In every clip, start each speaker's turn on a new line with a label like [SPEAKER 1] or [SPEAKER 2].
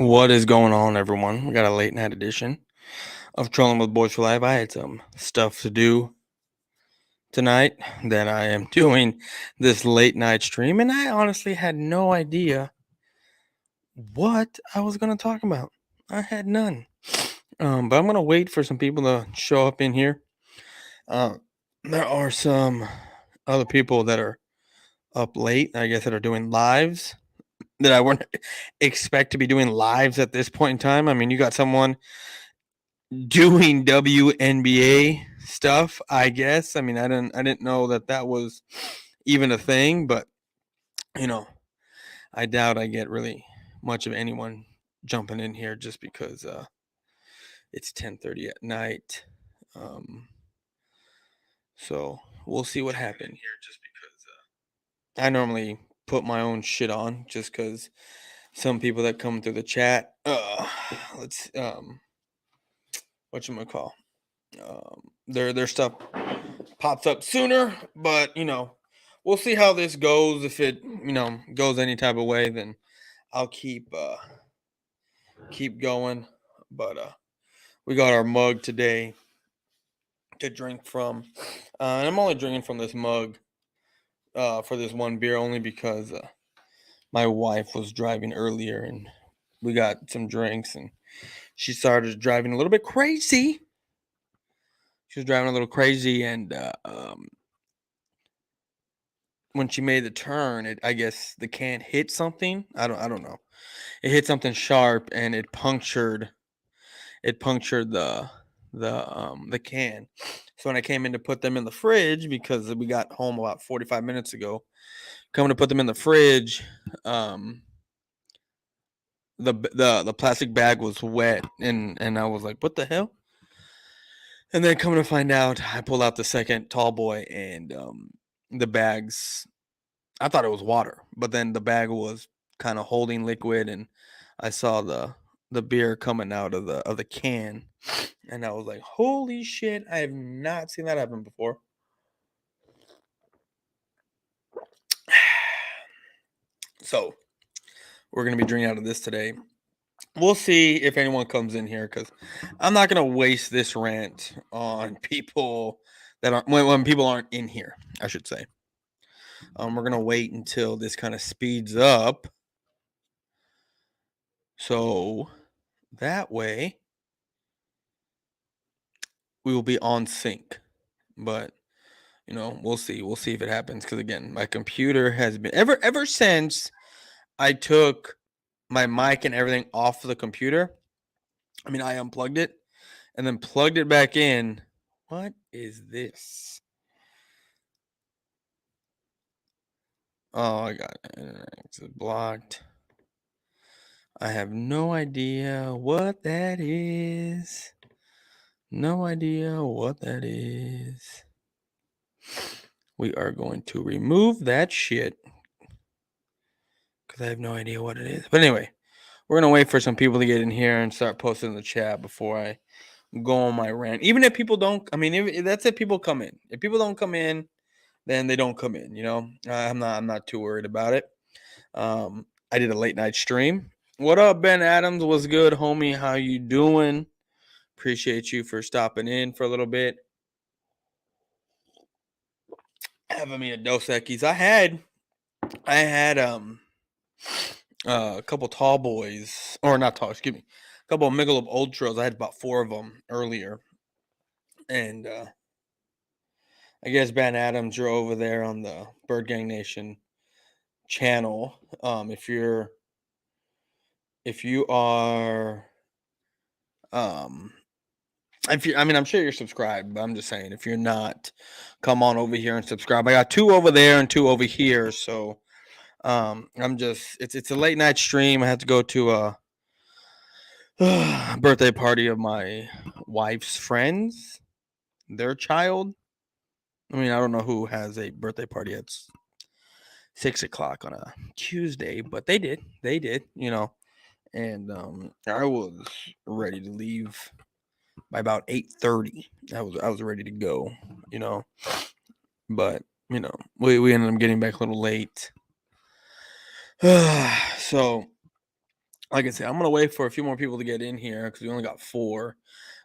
[SPEAKER 1] What is going on, everyone? We got a late night edition of Trolling with Boyz4Life. I had some stuff to do tonight that I am doing this late night stream, and I honestly had no idea what I was going to talk about. I had none. But I'm going to wait for some people to show up in here. Uh, there are some other people that are up late, I guess, that are doing lives that I wouldn't expect to be doing lives at this point in time. I mean, you got someone doing WNBA stuff, I guess. I mean, I didn't know that was even a thing, but you know, I doubt I get really much of anyone jumping in here just because it's 10:30 at night. Um, so we'll see what happens. I normally put my own shit on just because some people that come through the chat, let's whatchamacall, their stuff pops up sooner, but we'll see how this goes. If it goes any type of way, then I'll keep going. But we got our mug today to drink from, and I'm only drinking from this mug for this one beer only because my wife was driving earlier and we got some drinks and she started driving a little bit crazy. She was driving a little crazy and when she made the turn, I guess the can hit something. I don't know. It hit something sharp and it punctured the can. So when I came in to put them in the fridge, because we got home about 45 minutes ago, coming to put them in the fridge, the plastic bag was wet and I was like, what the hell? And then coming to find out, I pulled out the second tall boy and the bags, I thought it was water, but then the bag was kind of holding liquid, and I saw the beer coming out of the can, and I was like, "Holy shit! I have not seen that happen before." So we're gonna be drinking out of this today. We'll see if anyone comes in here because I'm not gonna waste this rant on people that aren't when people aren't in here, I should say. We're gonna wait until this kind of speeds up, so that way we will be on sync. But we'll see. We'll see if it happens. Because again, my computer has been ever since I took my mic and everything off the computer. I mean, I unplugged it and then plugged it back in. What is this? Oh, I got it. It's blocked. I have no idea what that is. No idea what that is. We are going to remove that shit because I have no idea what it is. But anyway, we're going to wait for some people to get in here and start posting in the chat before I go on my rant. Even if people don't, I mean, if that's if people come in. If people don't come in, then they don't come in, I'm not too worried about it. I did a late night stream. What up, Ben Adams? What's good, homie? How you doing? Appreciate you for stopping in for a little bit. Having me a Dos Equis. I had a couple tall boys, or not tall, excuse me, a couple of Michelob Ultras. I had about 4 of them earlier, and I guess Ben Adams, you're over there on the Bird Gang Nation channel. If you are, if you, I mean, I'm sure you're subscribed, but I'm just saying, if you're not, come on over here and subscribe. I got 2 over there and 2 over here, so it's a late night stream. I had to go to a birthday party of my wife's friends, their child. I mean, I don't know who has a birthday party at 6:00 on a Tuesday, but they did, and I was ready to leave by about 8:30. I was ready to go, but we ended up getting back a little late. So like I said, I'm gonna wait for a few more people to get in here because we only got 4.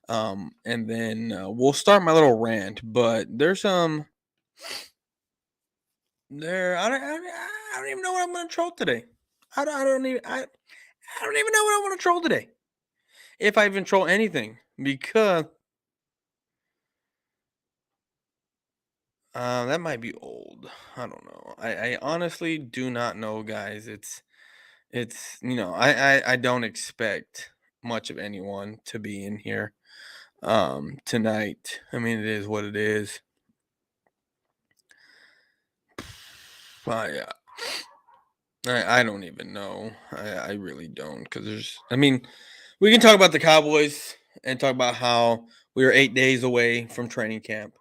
[SPEAKER 1] And then we'll start my little rant. But there's there I don't even know what I'm gonna troll today. I don't even know what I want to troll today. If I even troll anything, because that might be old. I don't know. I honestly do not know, guys. It's I don't expect much of anyone to be in here tonight. I mean, it is what it is. I I don't even know. I really don't, because I mean, we can talk about the Cowboys and talk about how we are 8 days away from training camp.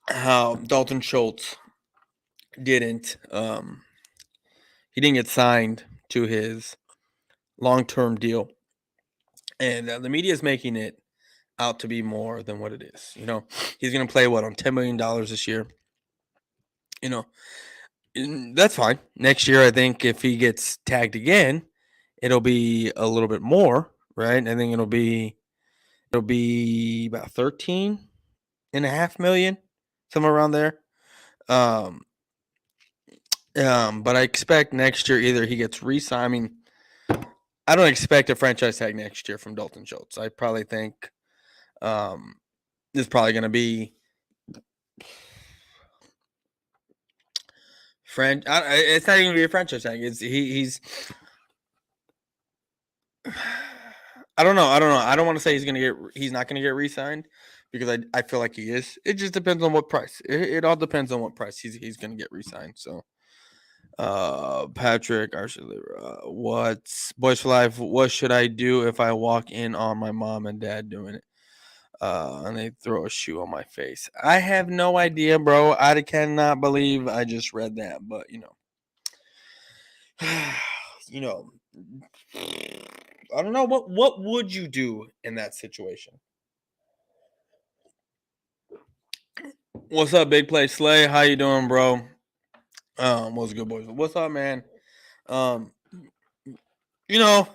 [SPEAKER 1] How Dalton Schultz didn't he didn't get signed to his long-term deal, and the media is making it out to be more than what it is. He's going to play what, on $10 million this year. You know, that's fine. Next year, I think if he gets tagged again, it'll be a little bit more, right? I think it'll be about 13.5 million, somewhere around there. Um, but I expect next year either he gets re-signed. I mean, I don't expect a franchise tag next year from Dalton Schultz. I probably think um, it's probably going to be it's not even going to be a franchise tag. He's I don't know. I don't want to say he's not going to get re-signed, because I feel like he is. It just depends on what price. It all depends on what price he's going to get re-signed. So Patrick Archuleta, what's Boyz4Life? What should I do if I walk in on my mom and dad doing it? And they throw a shoe on my face. I have no idea, bro. I cannot believe I just read that, but you know, I don't know, what would you do in that situation? What's up, Big Play Slay? How you doing, bro? What's good, boys? What's up, man? Um, you know,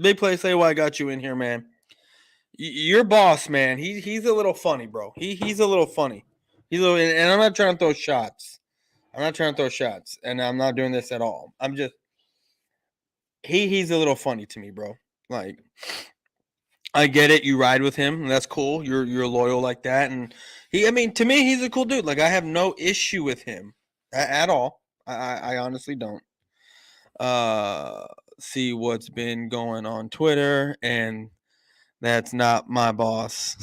[SPEAKER 1] Big Play Slay, why I got you in here, man? Your boss, man. He's a little funny, bro. He's a little funny. And I'm not trying to throw shots. And I'm not doing this at all. I'm just he's a little funny to me, bro. Like, I get it. You ride with him. That's cool. You're loyal like that. And I mean, to me, he's a cool dude. Like, I have no issue with him at all. I honestly don't. Uh, see what's been going on Twitter, and that's not my boss.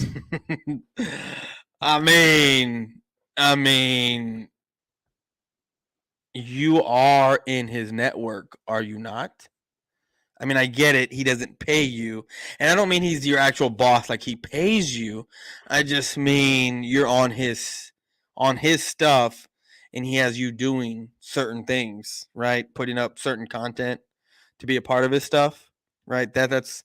[SPEAKER 1] I mean, you are in his network, are you not? I mean, I get it. He doesn't pay you. And I don't mean he's your actual boss, like he pays you. I just mean you're on his stuff, and he has you doing certain things, right? Putting up certain content to be a part of his stuff, right? That's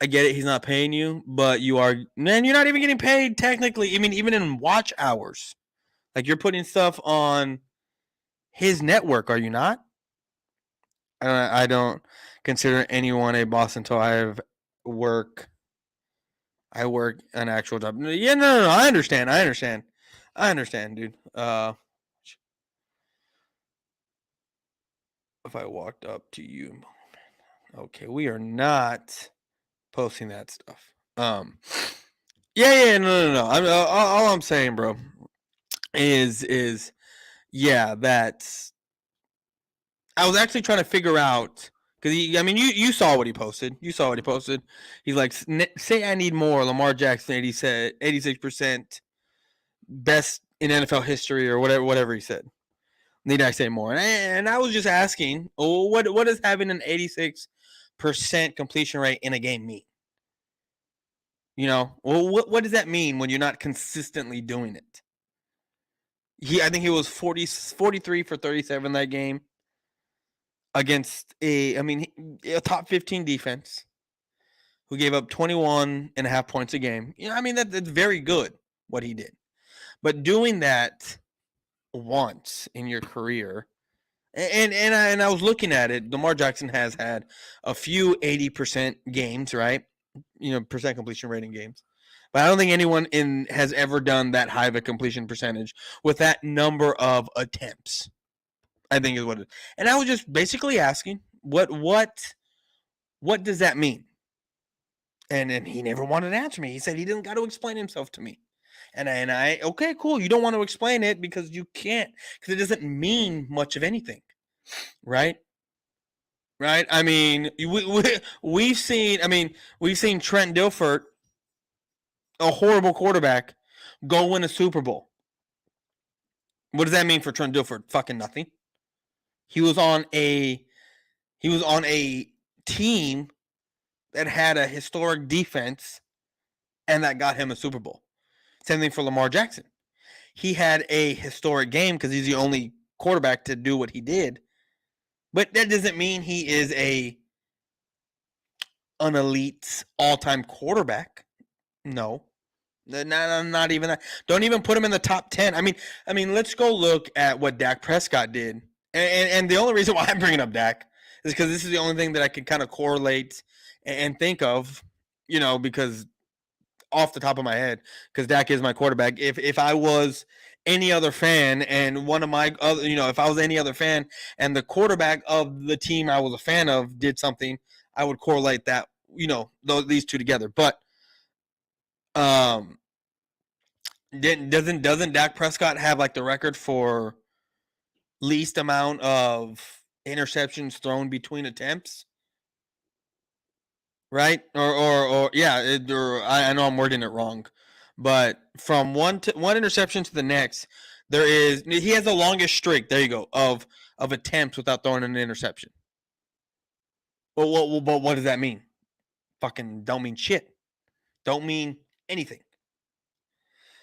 [SPEAKER 1] I get it. He's not paying you, but you're not even getting paid technically. I mean, even in watch hours, like, you're putting stuff on his network, are you not? I don't consider anyone a boss until work. I work an actual job. Yeah, no. I understand. Dude. If I walked up to you, okay, we are not posting that stuff. Yeah, no. All I'm saying, bro, is yeah, that's. I was actually trying to figure out, because I mean, you saw what he posted. He's like, say I need more. Lamar Jackson, 86% best in NFL history, or whatever he said. Need I say more? And I was just asking, what does having an 86% completion rate in a game mean? Well, what does that mean when you're not consistently doing it? I think he was 43 for 37 that game against a top 15 defense who gave up 21 and a half points a game. I mean, that's very good what he did. But doing that once in your career, And I was looking at it. Lamar Jackson has had a few 80% games, right? Percent completion rating games. But I don't think anyone has ever done that high of a completion percentage with that number of attempts. I think is what it is. And I was just basically asking, what does that mean? And he never wanted to answer me. He said he didn't got to explain himself to me. And I okay, cool. You don't want to explain it because you can't, because it doesn't mean much of anything, right? Right. I mean, we've seen. I mean, we've seen Trent Dilfer, a horrible quarterback, go win a Super Bowl. What does that mean for Trent Dilfer? Fucking nothing. He was on a team that had a historic defense and that got him a Super Bowl. Same thing for Lamar Jackson. He had a historic game because he's the only quarterback to do what he did. But that doesn't mean he is an elite all-time quarterback. No. Not even that. Don't even put him in the top 10. I mean, let's go look at what Dak Prescott did. And the only reason why I'm bringing up Dak is because this is the only thing that I can kind of correlate and think of, because off the top of my head, because Dak is my quarterback. If I was any other fan and one of my other, if I was any other fan and the quarterback of the team I was a fan of did something, I would correlate that, these two together. But doesn't Dak Prescott have like the record for least amount of interceptions thrown between attempts? Right? Or yeah, I know I'm wording it wrong, but from one interception to the next, he has the longest streak. There you go, of attempts without throwing an interception. But what does that mean? Fucking don't mean shit. Don't mean anything.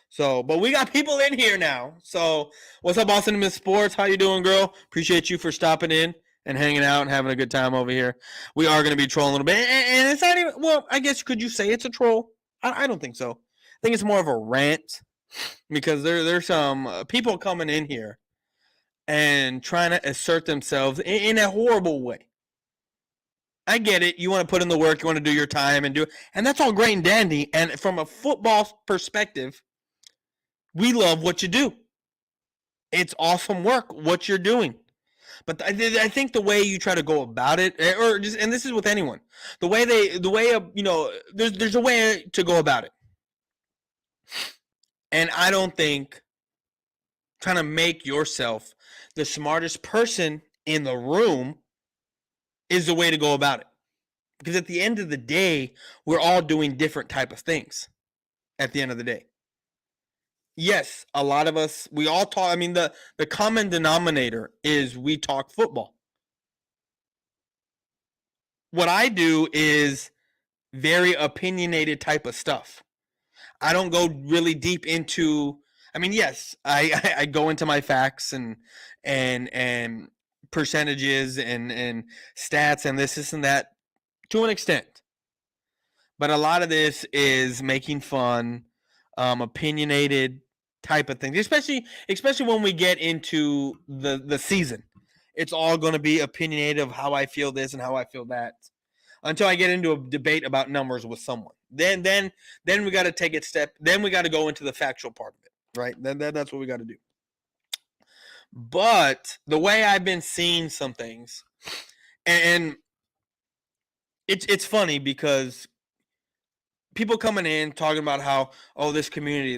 [SPEAKER 1] So, but we got people in here now. So, what's up, Boston Miss Sports? How you doing, girl? Appreciate you for stopping in and hanging out and having a good time over here. We are going to be trolling a little bit, and it's not even. Well, I guess could you say it's a troll? I don't think so. I think it's more of a rant because there's some people coming in here and trying to assert themselves in a horrible way. I get it. You want to put in the work. You want to do your time and do it, and that's all great and dandy. And from a football perspective, we love what you do. It's awesome work, what you're doing. But I think the way you try to go about it, or just, and this is with anyone, there's a way to go about it. And I don't think trying to make yourself the smartest person in the room is the way to go about it. Because at the end of the day, we're all doing different type of things at the end of the day. Yes, a lot of us, we all talk. I mean, the common denominator is we talk football. What I do is very opinionated type of stuff. I don't go really deep into. I mean, yes, I go into my facts and percentages and stats and this and that to an extent. But a lot of this is making fun, opinionated type of things, especially when we get into the season. It's all going to be opinionated of how I feel this and how I feel that. Until I get into a debate about numbers with someone, then we got to take it step. Then we got to go into the factual part of it, right? Then that's what we got to do. But the way I've been seeing some things, and it's funny because people coming in talking about how this community.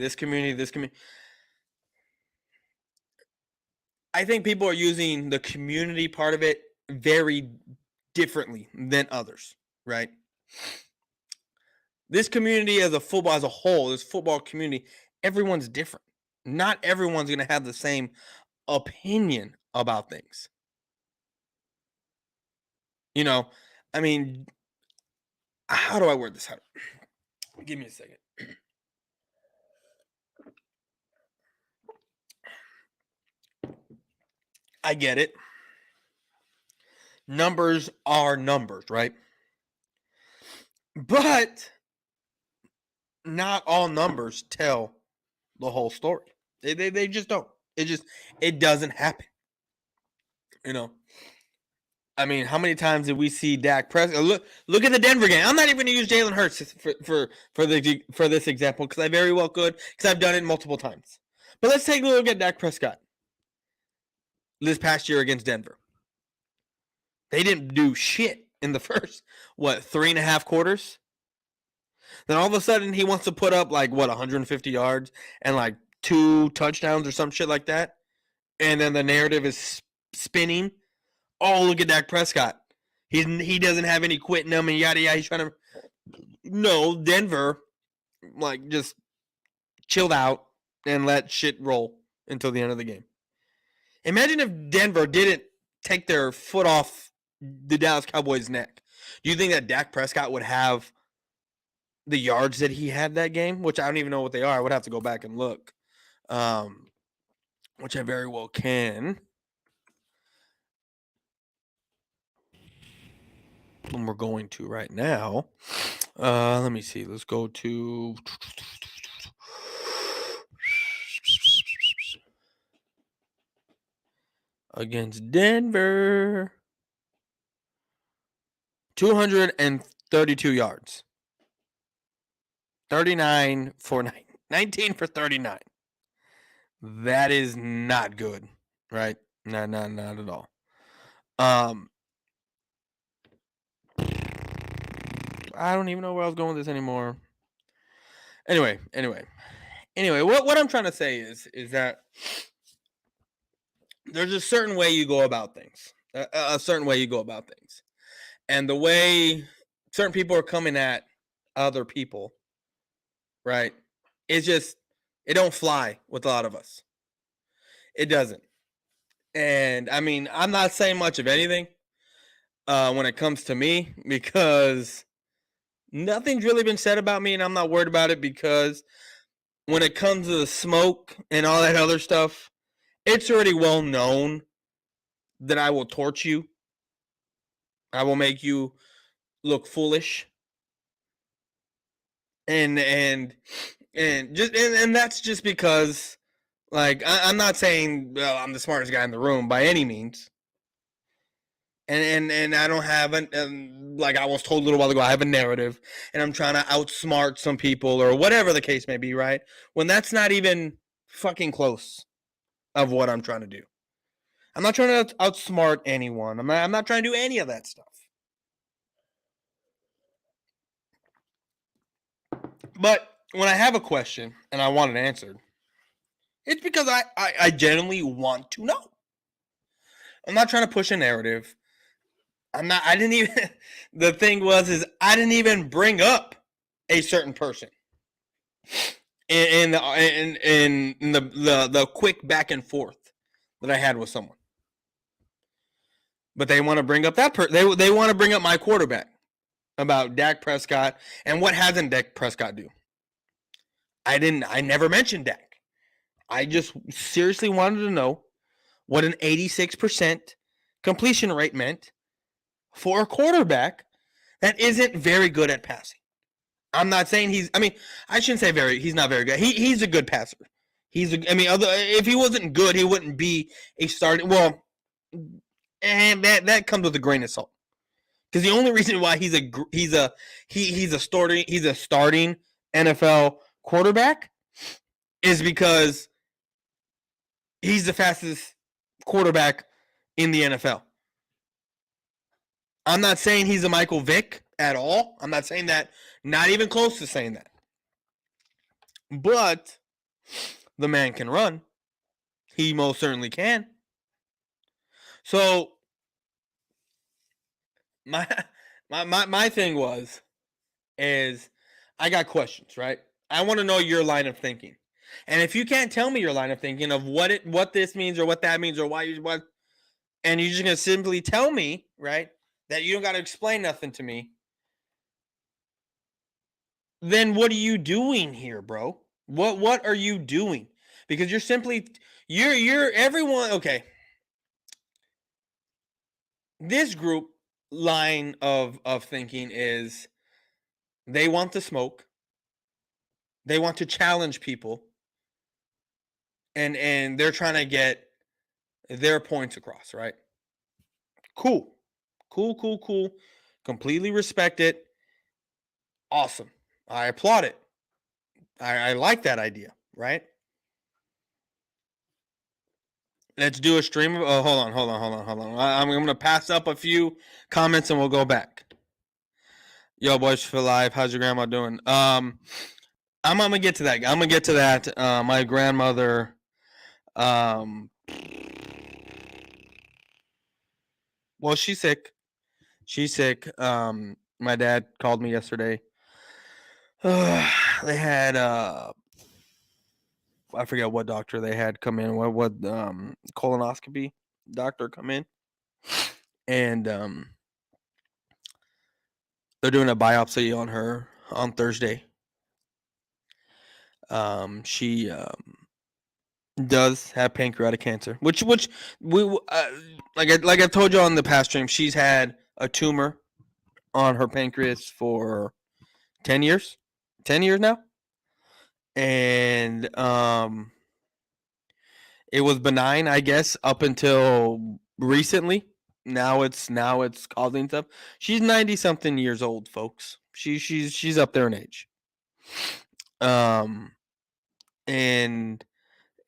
[SPEAKER 1] I think people are using the community part of it very differently than others, right? This community as a whole, this football community, everyone's different. Not everyone's going to have the same opinion about things. I mean, how do I word this out? Give me a second. I get it. Numbers are numbers, right? But not all numbers tell the whole story. They just don't. It doesn't happen. You know, I mean, how many times did we see Dak Prescott? Look at the Denver game. I'm not even going to use Jalen Hurts for this example because I very well could because I've done it multiple times. But let's take a look at Dak Prescott this past year against Denver. They didn't do shit in the first 3.5 quarters. Then all of a sudden he wants to put up 150 yards and 2 touchdowns or some shit like that, and then the narrative is spinning. Oh, look at Dak Prescott. He doesn't have any quit in him and yada yada. He's trying to. No, Denver, just chilled out and let shit roll until the end of the game. Imagine if Denver didn't take their foot off the Dallas Cowboys' neck. Do you think that Dak Prescott would have the yards that he had that game? Which I don't even know what they are. I would have to go back and look. Which I very well can. And we're going to right now. Let me see. Let's go to against Denver. 232 yards. 39 for 19 for 39. That is not good, right? Not at all. I don't even know where I was going with this anymore. Anyway, what I'm trying to say is that there's a certain way you go about things. A certain way you go about things. And the way certain people are coming at other people, right? It's just, it don't fly with a lot of us. It doesn't. And I mean, I'm not saying much of anything when it comes to me because nothing's really been said about me and I'm not worried about it because when it comes to the smoke and all that other stuff, it's already well known that I will torch you. I will make you look foolish. And that's just because I'm not saying I'm the smartest guy in the room by any means. And I don't have like I was told a little while ago, I have a narrative and I'm trying to outsmart some people or whatever the case may be, right? When that's not even fucking close of what I'm trying to do. I'm not trying to outsmart anyone. I'm not trying to do any of that stuff. But when I have a question and I want it answered, it's because I genuinely want to know. I'm not trying to push a narrative. I didn't even, the thing is I didn't even bring up a certain person in the quick back and forth that I had with someone. But they want to bring up they want to bring up my quarterback about Dak Prescott and what hasn't Dak Prescott do. I never mentioned Dak. I just seriously wanted to know what an 86% completion rate meant for a quarterback that isn't very good at passing. I'm not saying I shouldn't say he's not very good. He's a good passer. If he wasn't good, he wouldn't be a starting. Well, and that comes with a grain of salt. Because the only reason why he's a starting NFL quarterback is because he's the fastest quarterback in the NFL. I'm not saying he's a Michael Vick at all. I'm not saying that. Not even close to saying that. But the man can run. He most certainly can. So my thing is I got questions, right? I want to know your line of thinking. And if you can't tell me your line of thinking of what this means or what that means or and you're just going to simply tell me, right, that you don't got to explain nothing to me, then what are you doing here, bro? What are you doing? Because you're everyone, okay. This group line of thinking is they want to smoke. They want to challenge people. And they're trying to get their points across, right? Cool. Cool. Completely respect it. Awesome. I applaud it. I like that idea, right? Let's do a stream of. Oh, hold on. I'm going to pass up a few comments and we'll go back. Yo, Boyz4Life, how's your grandma doing? I'm gonna get to that. I'm gonna get to that. My grandmother. Well, she's sick. She's sick. My dad called me yesterday. They had I forget what doctor they had come in. What colonoscopy doctor come in, and they're doing a biopsy on her on Thursday. She does have pancreatic cancer, which we like I told you on the past stream, she's had a tumor on her pancreas for 10 years. 10 years now. And it was benign, I guess, up until recently. Now it's causing stuff. She's 90 something years old, folks. She's up there in age.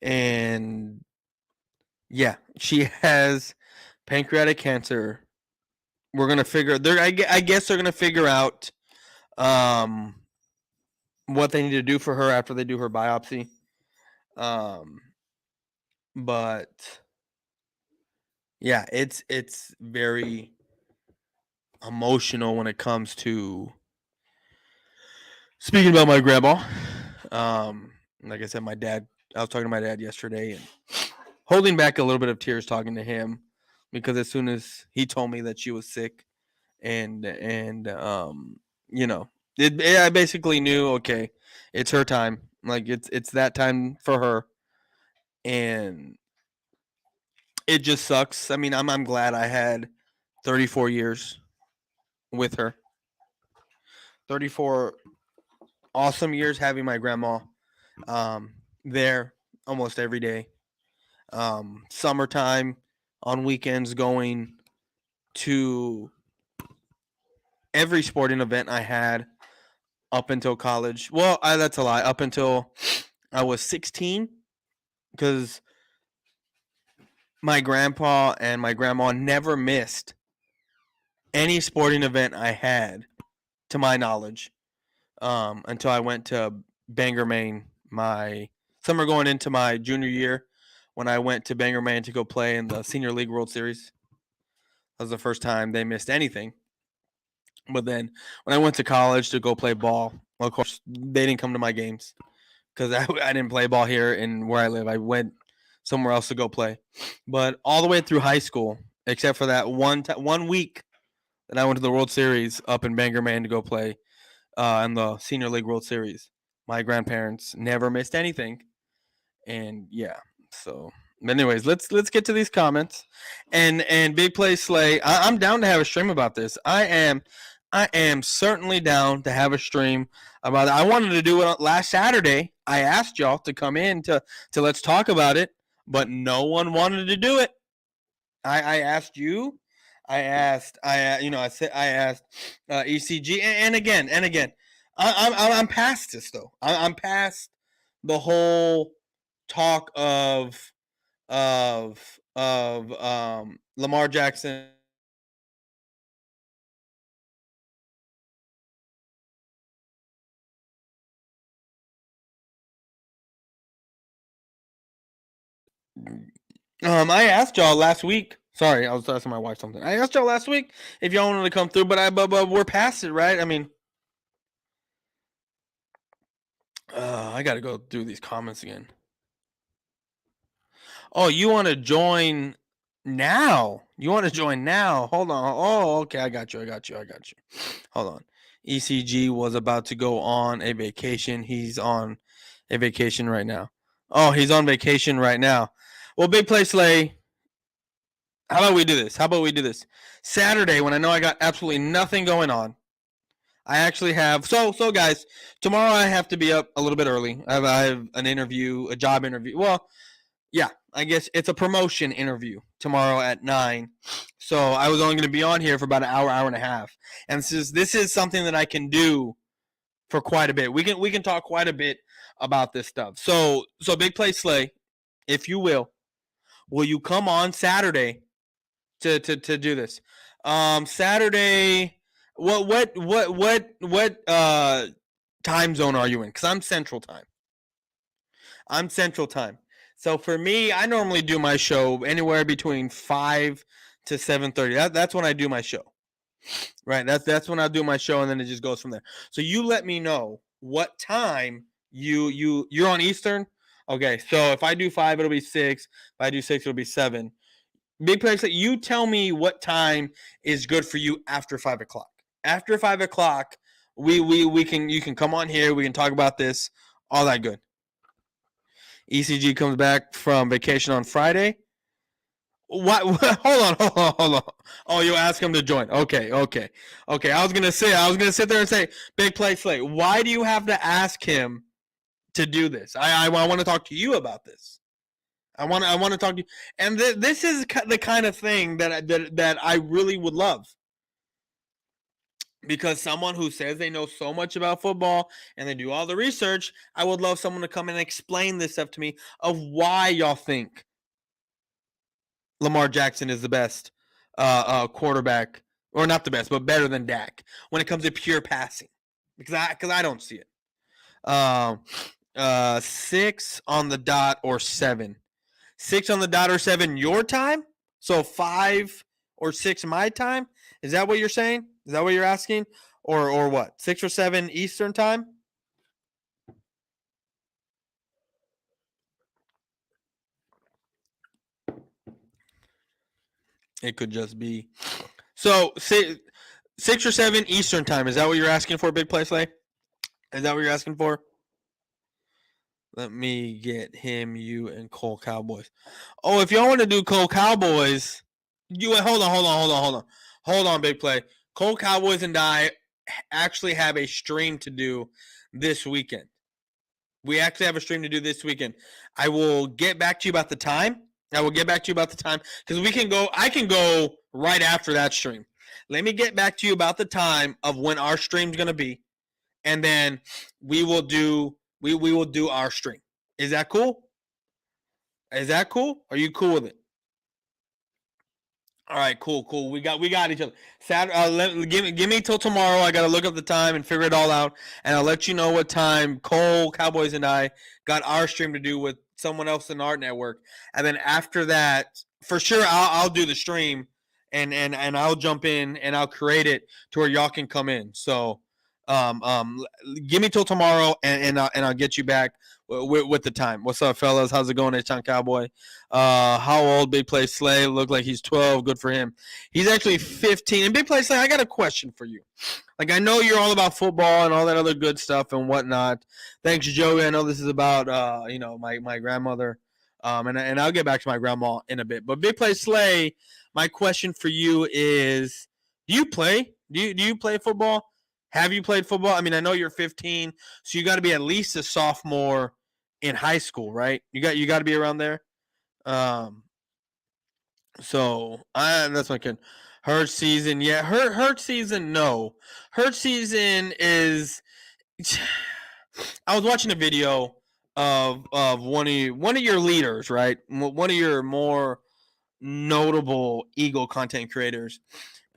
[SPEAKER 1] And yeah, she has pancreatic cancer. We're gonna figure there. I guess they're gonna figure out what they need to do for her after they do her biopsy. But yeah, it's very emotional when it comes to speaking about my grandma. Like I said, I was talking to my dad yesterday and holding back a little bit of tears talking to him because as soon as he told me that she was sick and I basically knew, okay, it's her time. Like it's that time for her. And it just sucks. I mean, I'm glad I had 34 years with her. 34 awesome years having my grandma there almost every day. Summertime, on weekends, going to every sporting event I had up until college. Well, that's a lie. Up until I was 16, because my grandpa and my grandma never missed any sporting event I had, to my knowledge, until I went to Bangor, Maine. My summer going into my junior year, when I went to Bangor, Maine to go play in the Senior League World Series. That was the first time they missed anything. But then when I went to college to go play ball, well, of course, they didn't come to my games because I didn't play ball here in where I live. I went somewhere else to go play. But all the way through high school, except for that one week that I went to the World Series up in Bangor, Maine to go play in the Senior League World Series, my grandparents never missed anything. And yeah, so but anyways, let's get to these comments. And Big Play Slay, I'm down to have a stream about this. I am certainly down to have a stream about it. I wanted to do it last Saturday. I asked y'all to come in to let's talk about it, but no one wanted to do it. I asked you. I asked ECG and again. I'm past this though. I'm past the whole talk of Lamar Jackson. I asked y'all last week. Sorry, I was asking my wife something. I asked y'all last week if y'all wanted to come through, but we're past it, right? I mean, I got to go through these comments again. Oh, you want to join now? You want to join now? Hold on. Oh, okay. I got you. Hold on. ECG was about to go on a vacation. He's on a vacation right now. Oh, he's on vacation right now. Well, Big Play Slay, how about we do this? Saturday, when I know I got absolutely nothing going on, I actually have. So guys, tomorrow I have to be up a little bit early. I have an interview, a job interview. Well, yeah, I guess it's a promotion interview tomorrow at 9. So I was only going to be on here for about an hour, hour and a half. And this is something that I can do for quite a bit. We can talk quite a bit about this stuff. So Big Play Slay, if you will you come on Saturday to do this? Saturday. What time zone are you in? Because I'm Central Time. So for me, I normally do my show anywhere between 5 to 7:30. That's when I do my show. Right. That's when I do my show, and then it just goes from there. So you let me know what time you're on Eastern. Okay. So if I do 5, it'll be 6. If I do 6, it'll be 7. Big Play Slay, you tell me what time is good for you after 5 o'clock. After 5 o'clock, we can you can come on here. We can talk about this. All that good. ECG comes back from vacation on Friday. What? Hold on. Oh, you ask him to join. Okay. I was gonna sit there and say, Big Play Slay, why do you have to ask him to do this? I want to talk to you about this. I want to talk to you, and this is the kind of thing that I really would love. Because someone who says they know so much about football and they do all the research, I would love someone to come and explain this stuff to me of why y'all think Lamar Jackson is the best quarterback, or not the best, but better than Dak when it comes to pure passing. Because I don't see it. 6 on the dot or 7. 6 on the dot or 7 your time? So 5 or 6 my time? Is that what you're saying? Is that what you're asking? Or what? 6 or 7 Eastern time? It could just be. So 6 or 7 Eastern time. Is that what you're asking for, Big Play Slay? Is that what you're asking for? Let me get him, you, and Cole Cowboys. Oh, if y'all want to do Cole Cowboys, hold on, Big Play. Cole Cowboys and I actually have a stream to do this weekend. We actually have a stream to do this weekend. I will get back to you about the time. Because we can go. I can go right after that stream. Let me get back to you about the time of when our stream's going to be, and then we will do our stream. Is that cool? Are you cool with it? All right, cool. We got each other. Saturday, give me till tomorrow. I gotta look up the time and figure it all out, and I'll let you know what time Cole, Cowboys, and I got our stream to do with someone else in our network. And then after that, for sure, I'll do the stream, and I'll jump in and I'll create it to where y'all can come in. So, give me till tomorrow, and I'll get you back with the time. What's up, fellas? How's it going, H-Town Cowboy? How old Big Play Slay? Look like he's 12. Good for him. He's actually 15. And Big Play Slay, I got a question for you. Like, I know you're all about football and all that other good stuff and whatnot. Thanks, Joey. I know this is about my grandmother. And I'll get back to my grandma in a bit. But Big Play Slay, my question for you is: do you play? Do you play football? Have you played football? I mean, I know you're 15, so you got to be at least a sophomore in high school, right? You got to be around there. So that's my kid. Hurt season, yeah. Hurt season, no. Hurt season is. I was watching a video of one of your leaders, right? One of your more notable Eagle content creators,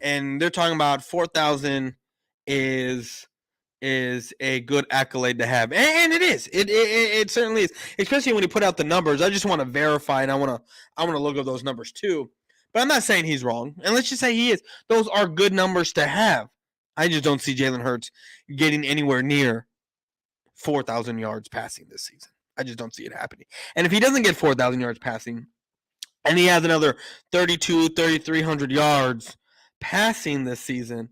[SPEAKER 1] and they're talking about 4,000 is a good accolade to have, and it is. It certainly is, especially when you put out the numbers. I just want to verify, and I want to look at those numbers too. But I'm not saying he's wrong, and let's just say he is. Those are good numbers to have. I just don't see Jalen Hurts getting anywhere near 4,000 yards passing this season. I just don't see it happening. And if he doesn't get 4,000 yards passing, and he has another 3,300 yards passing this season,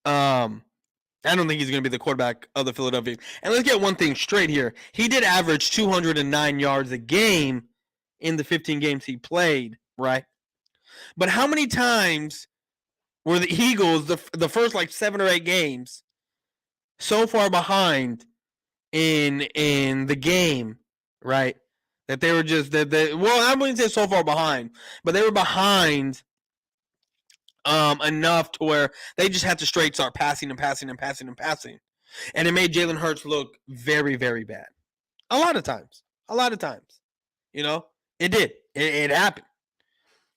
[SPEAKER 1] I don't think he's going to be the quarterback of the Philadelphia Eagles. And let's get one thing straight here. He did average 209 yards a game in the 15 games he played, right? But how many times were the Eagles, the first like 7 or 8 games, so far behind in the game, right, That they were just well, I wouldn't say so far behind, but they were behind enough to where they just had to straight start passing and passing and passing and passing. And it made Jalen Hurts look very, very bad. A lot of times. You know, it did. It happened.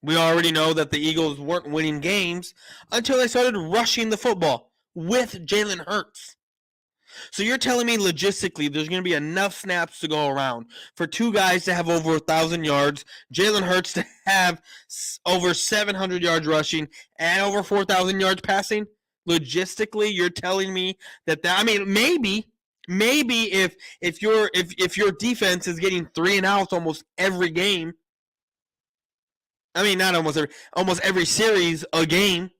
[SPEAKER 1] We already know that the Eagles weren't winning games until they started rushing the football with Jalen Hurts. So you're telling me logistically there's going to be enough snaps to go around for two guys to have over 1,000 yards, Jalen Hurts to have over 700 yards rushing, and over 4,000 yards passing? Logistically, you're telling me that I mean, maybe if your defense is getting 3 and outs almost every game, I mean, not almost every series a game.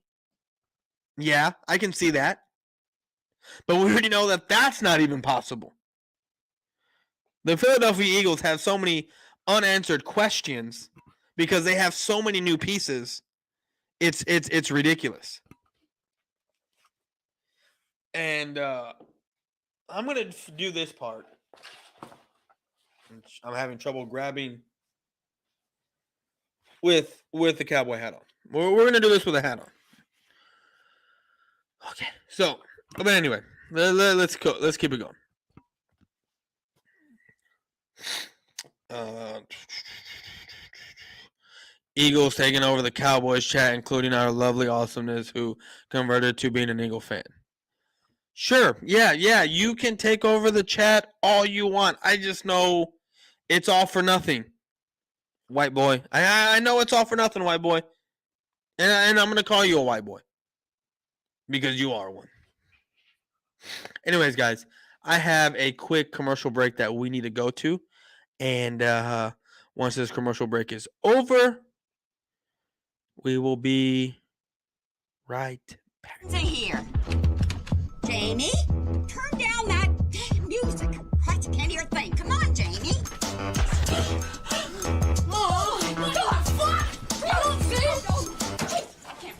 [SPEAKER 1] Yeah, I can see that. But we already know that that's not even possible. The Philadelphia Eagles have so many unanswered questions because they have so many new pieces. It's ridiculous. And I'm going to do this part. I'm having trouble grabbing with the cowboy hat on. We're going to do this with a hat on. Okay, so, but anyway, let's go. Let's keep it going. Eagles taking over the Cowboys chat, including our lovely awesomeness who converted to being an Eagle fan. Sure, yeah, you can take over the chat all you want. I just know it's all for nothing, white boy. I know it's all for nothing, white boy. And I'm going to call you a white boy. Because you are one. Anyways, guys, I have a quick commercial break that we need to go to. And once this commercial break is over, we will be right back.
[SPEAKER 2] Here. Jamie, turn down that damn music. I can't hear a thing. Come on, Jamie.
[SPEAKER 3] Oh, God, fuck!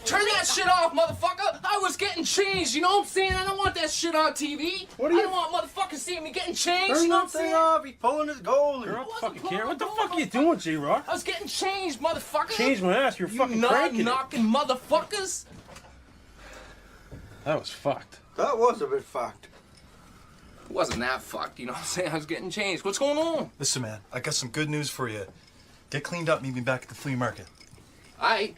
[SPEAKER 3] Turn that shit off, motherfucker! I was getting changed, you know what I'm saying? I don't want that shit on TV. I don't want motherfuckers seeing me getting changed, you know what I'm saying?
[SPEAKER 4] Off. He's pulling his goal. You're fucking care. What the fuck are you doing, J-Rock?
[SPEAKER 3] I was getting changed, motherfucker.
[SPEAKER 4] Change my ass. You're fucking cranking
[SPEAKER 3] knocking motherfuckers.
[SPEAKER 4] That was fucked.
[SPEAKER 5] That was a bit fucked.
[SPEAKER 3] It wasn't that fucked, you know what I'm saying? I was getting changed. What's going on?
[SPEAKER 6] Listen, man, I got some good news for you. Get cleaned up, meet me back at the flea market.
[SPEAKER 3] Aight.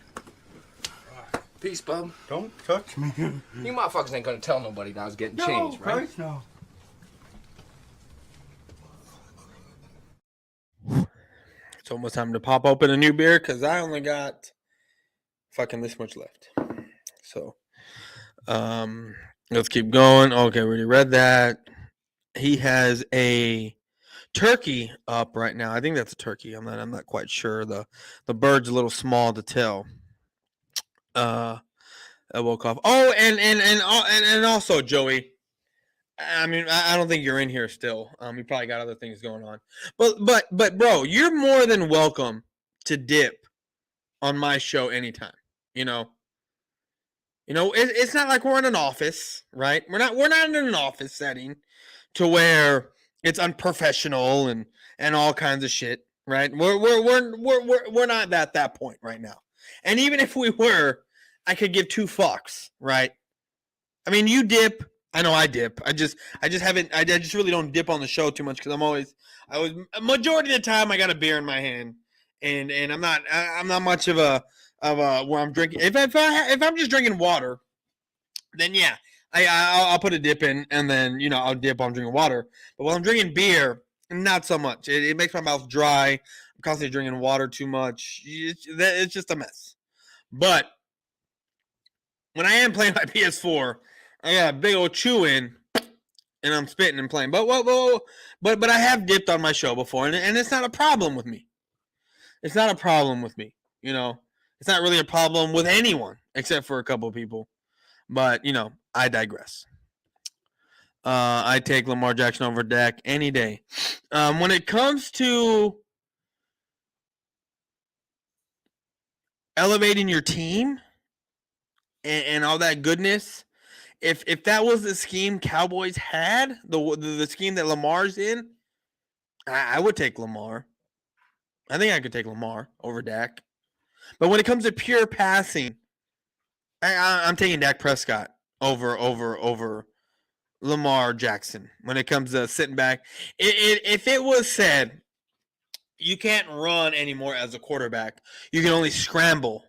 [SPEAKER 3] Peace, bub.
[SPEAKER 5] Don't touch me.
[SPEAKER 3] You motherfuckers ain't gonna tell nobody that I was getting changed, right?
[SPEAKER 5] Christ, no.
[SPEAKER 1] It's almost time to pop open a new beer because I only got fucking this much left. So, let's keep going. Okay, we already read that. He has a turkey up right now. I think that's a turkey. I'm not quite sure. The bird's a little small to tell. I woke up. Oh, and also Joey. I mean, I don't think you're in here still. You probably got other things going on. But bro, you're more than welcome to dip on my show anytime. You know, it's not like we're in an office, right? We're not in an office setting to where it's unprofessional and all kinds of shit, right? We're not at that point right now. And even if we were, I could give two fucks, right? I mean, you dip. I know I dip. I just haven't. I just really don't dip on the show too much because I was majority of the time I got a beer in my hand, and I'm not much of a where I'm drinking. If I'm just drinking water, then yeah, I'll put a dip in, and then I'll dip on drinking water. But when I'm drinking beer, not so much. It makes my mouth dry. I'm constantly drinking water too much. It's just a mess. But when I am playing my PS4, I got a big old chew in, and I'm spitting and playing. But I have dipped on my show before, and it's not a problem with me. It's not a problem with me. It's not really a problem with anyone except for a couple of people. But I digress. I take Lamar Jackson over Dak any day. When it comes to elevating your team and all that goodness, if that was the scheme Cowboys had, the scheme that Lamar's in, I would take Lamar. I think I could take Lamar over Dak. But when it comes to pure passing, I'm taking Dak Prescott over Lamar Jackson. When it comes to sitting back, if it was said you can't run anymore as a quarterback, you can only scramble,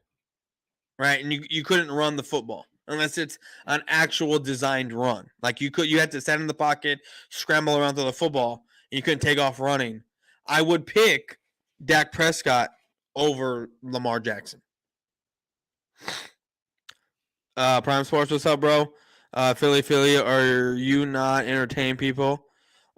[SPEAKER 1] right? And you couldn't run the football unless it's an actual designed run. Like you had to stand in the pocket, scramble around to the football, and you couldn't take off running. I would pick Dak Prescott over Lamar Jackson. Prime Sports, what's up, bro? Philly, are you not entertaining people?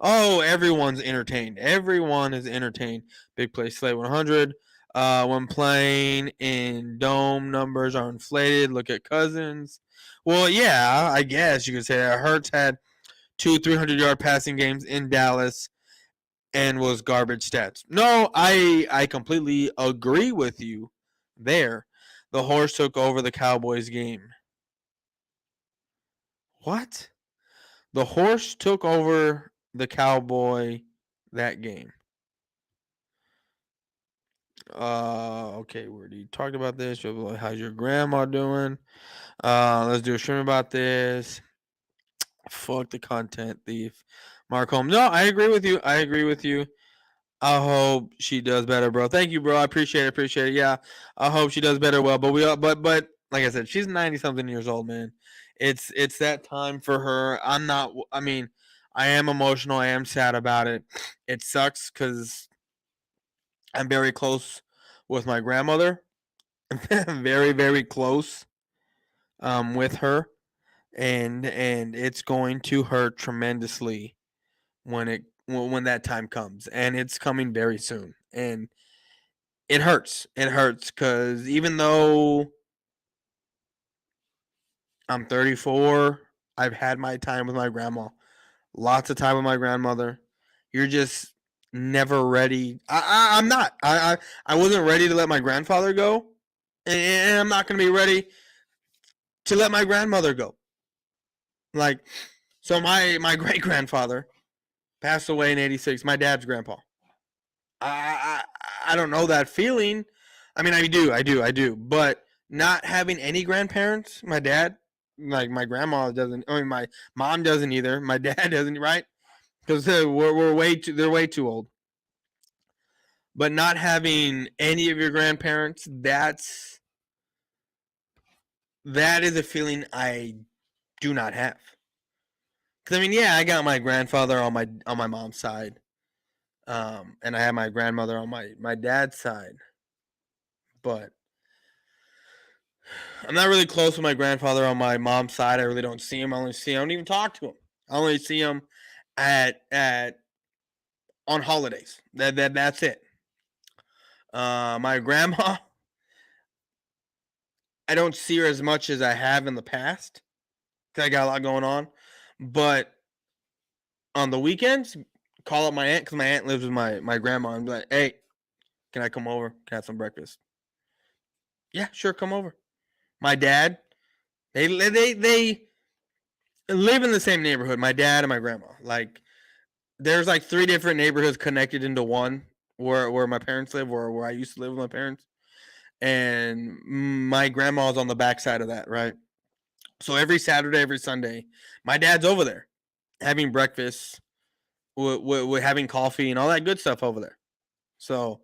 [SPEAKER 1] Oh, everyone's entertained. Everyone is entertained. Big Play Slate 100. When playing in dome, numbers are inflated. Look at Cousins. Well, yeah, I guess you could say that. Hurts had 2 300-yard passing games in Dallas and was garbage stats. No, I completely agree with you there. The horse took over the Cowboys game. What? The horse took over the Cowboy that game. Okay, we already talked about this. How's your grandma doing? Let's do a stream about this. Fuck the content thief. Mark Holmes. No, I agree with you. I hope she does better, bro. Thank you, bro. I appreciate it. Yeah, I hope she does better. Well, but like I said, she's 90-something years old, man. It's that time for her. I am emotional. I am sad about it. It sucks because I'm very close with my grandmother. Very, very close with her. And it's going to hurt tremendously when that time comes. And it's coming very soon. And it hurts. It hurts because even though I'm 34, I've had my time with my grandma. Lots of time with my grandmother. You're just never ready. I'm not. I wasn't ready to let my grandfather go. And I'm not going to be ready to let my grandmother go. Like, so my great-grandfather passed away in 86. My dad's grandpa. I don't know that feeling. I mean, I do. But not having any grandparents, my dad, like my grandma doesn't. I mean, my mom doesn't either. My dad doesn't, right? Because they're way too old. But not having any of your grandparents, that is a feeling I do not have. Because I mean, yeah, I got my grandfather on my mom's side, and I have my grandmother on my dad's side. But I'm not really close with my grandfather on my mom's side. I really don't see him. I don't even talk to him. I only see him at on holidays. That's it. My grandma, I don't see her as much as I have in the past because I got a lot going on. But on the weekends, call up my aunt because my aunt lives with my grandma and be like, hey, can I come over? Can I have some breakfast? Yeah, sure, come over. My dad, they live in the same neighborhood. My dad and my grandma. Like, there's like 3 different neighborhoods connected into one where my parents live, where I used to live with my parents. And my grandma's on the backside of that, right? So every Saturday, every Sunday, my dad's over there having breakfast, with having coffee and all that good stuff over there. So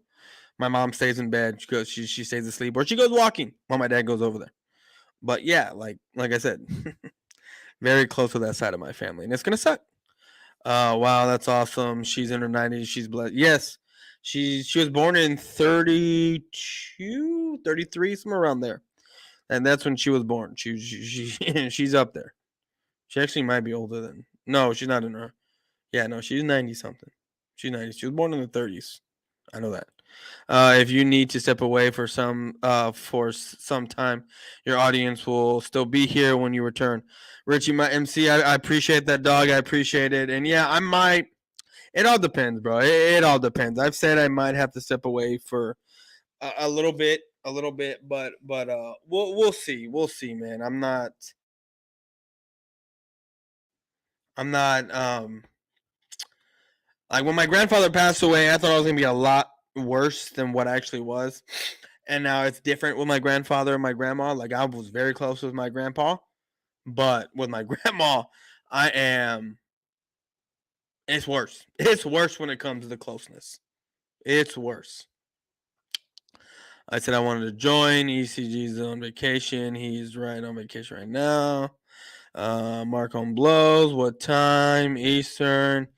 [SPEAKER 1] my mom stays in bed. She stays asleep, or she goes walking while my dad goes over there. But yeah, like I said, very close to that side of my family, and it's gonna suck. Wow, that's awesome. She's in her 90s. She's blessed. Yes, she was born in 32, 33, somewhere around there, and that's when she was born. She's up there. She actually might be older than. No, she's not in her. Yeah, no, she's 90 something. She's 90. She was born in the 30s. I know that. If you need to step away for some time, your audience will still be here when you return. Richie, my MC, I appreciate that, dog. I appreciate it. And yeah, I might. It all depends, bro. It all depends. I've said I might have to step away for a little bit, but we'll see. We'll see, man. I'm not like when my grandfather passed away, I thought I was gonna be a lot worse than what actually was. And now it's different with my grandfather and my grandma. Like I was very close with my grandpa, but with my grandma, I am. It's worse. It's worse when it comes to the closeness. It's worse. I said I wanted to join. ECG's on vacation. He's right on vacation right now. Mark on blows. What time? Eastern.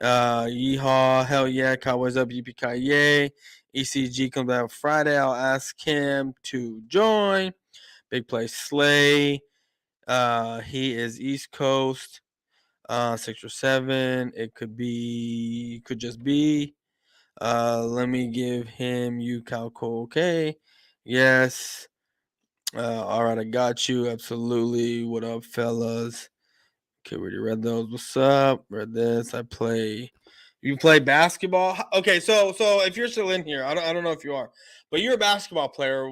[SPEAKER 1] Yeehaw. Hell yeah. Cowboys up. Yippee-ki-yay. ECG comes out Friday. I'll ask him to join. Big play Slay. He is East Coast. 6 or 7. It could just be. Let me give him you Calco. Okay. Yes. All right, I got you. Absolutely. What up, fellas? Okay, we already read those. What's up? Read this. I play. You play basketball? Okay, so if you're still in here, I don't know if you are, but you're a basketball player.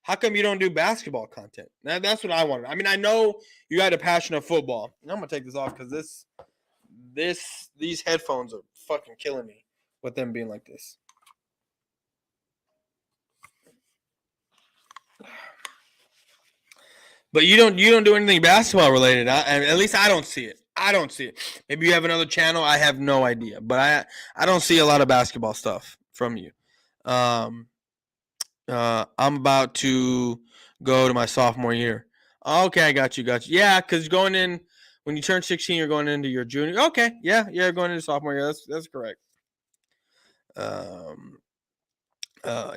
[SPEAKER 1] How come you don't do basketball content? That's what I wanted. I mean, I know you had a passion of football. I'm gonna take this off because these headphones are fucking killing me with them being like this. But you don't do anything basketball related. At least I don't see it. I don't see it. Maybe you have another channel. I have no idea. But I don't see a lot of basketball stuff from you. I'm about to go to my sophomore year. Okay, I got you. Yeah, because going in when you turn 16, you're going into your junior. Okay, yeah, going into sophomore year. That's correct.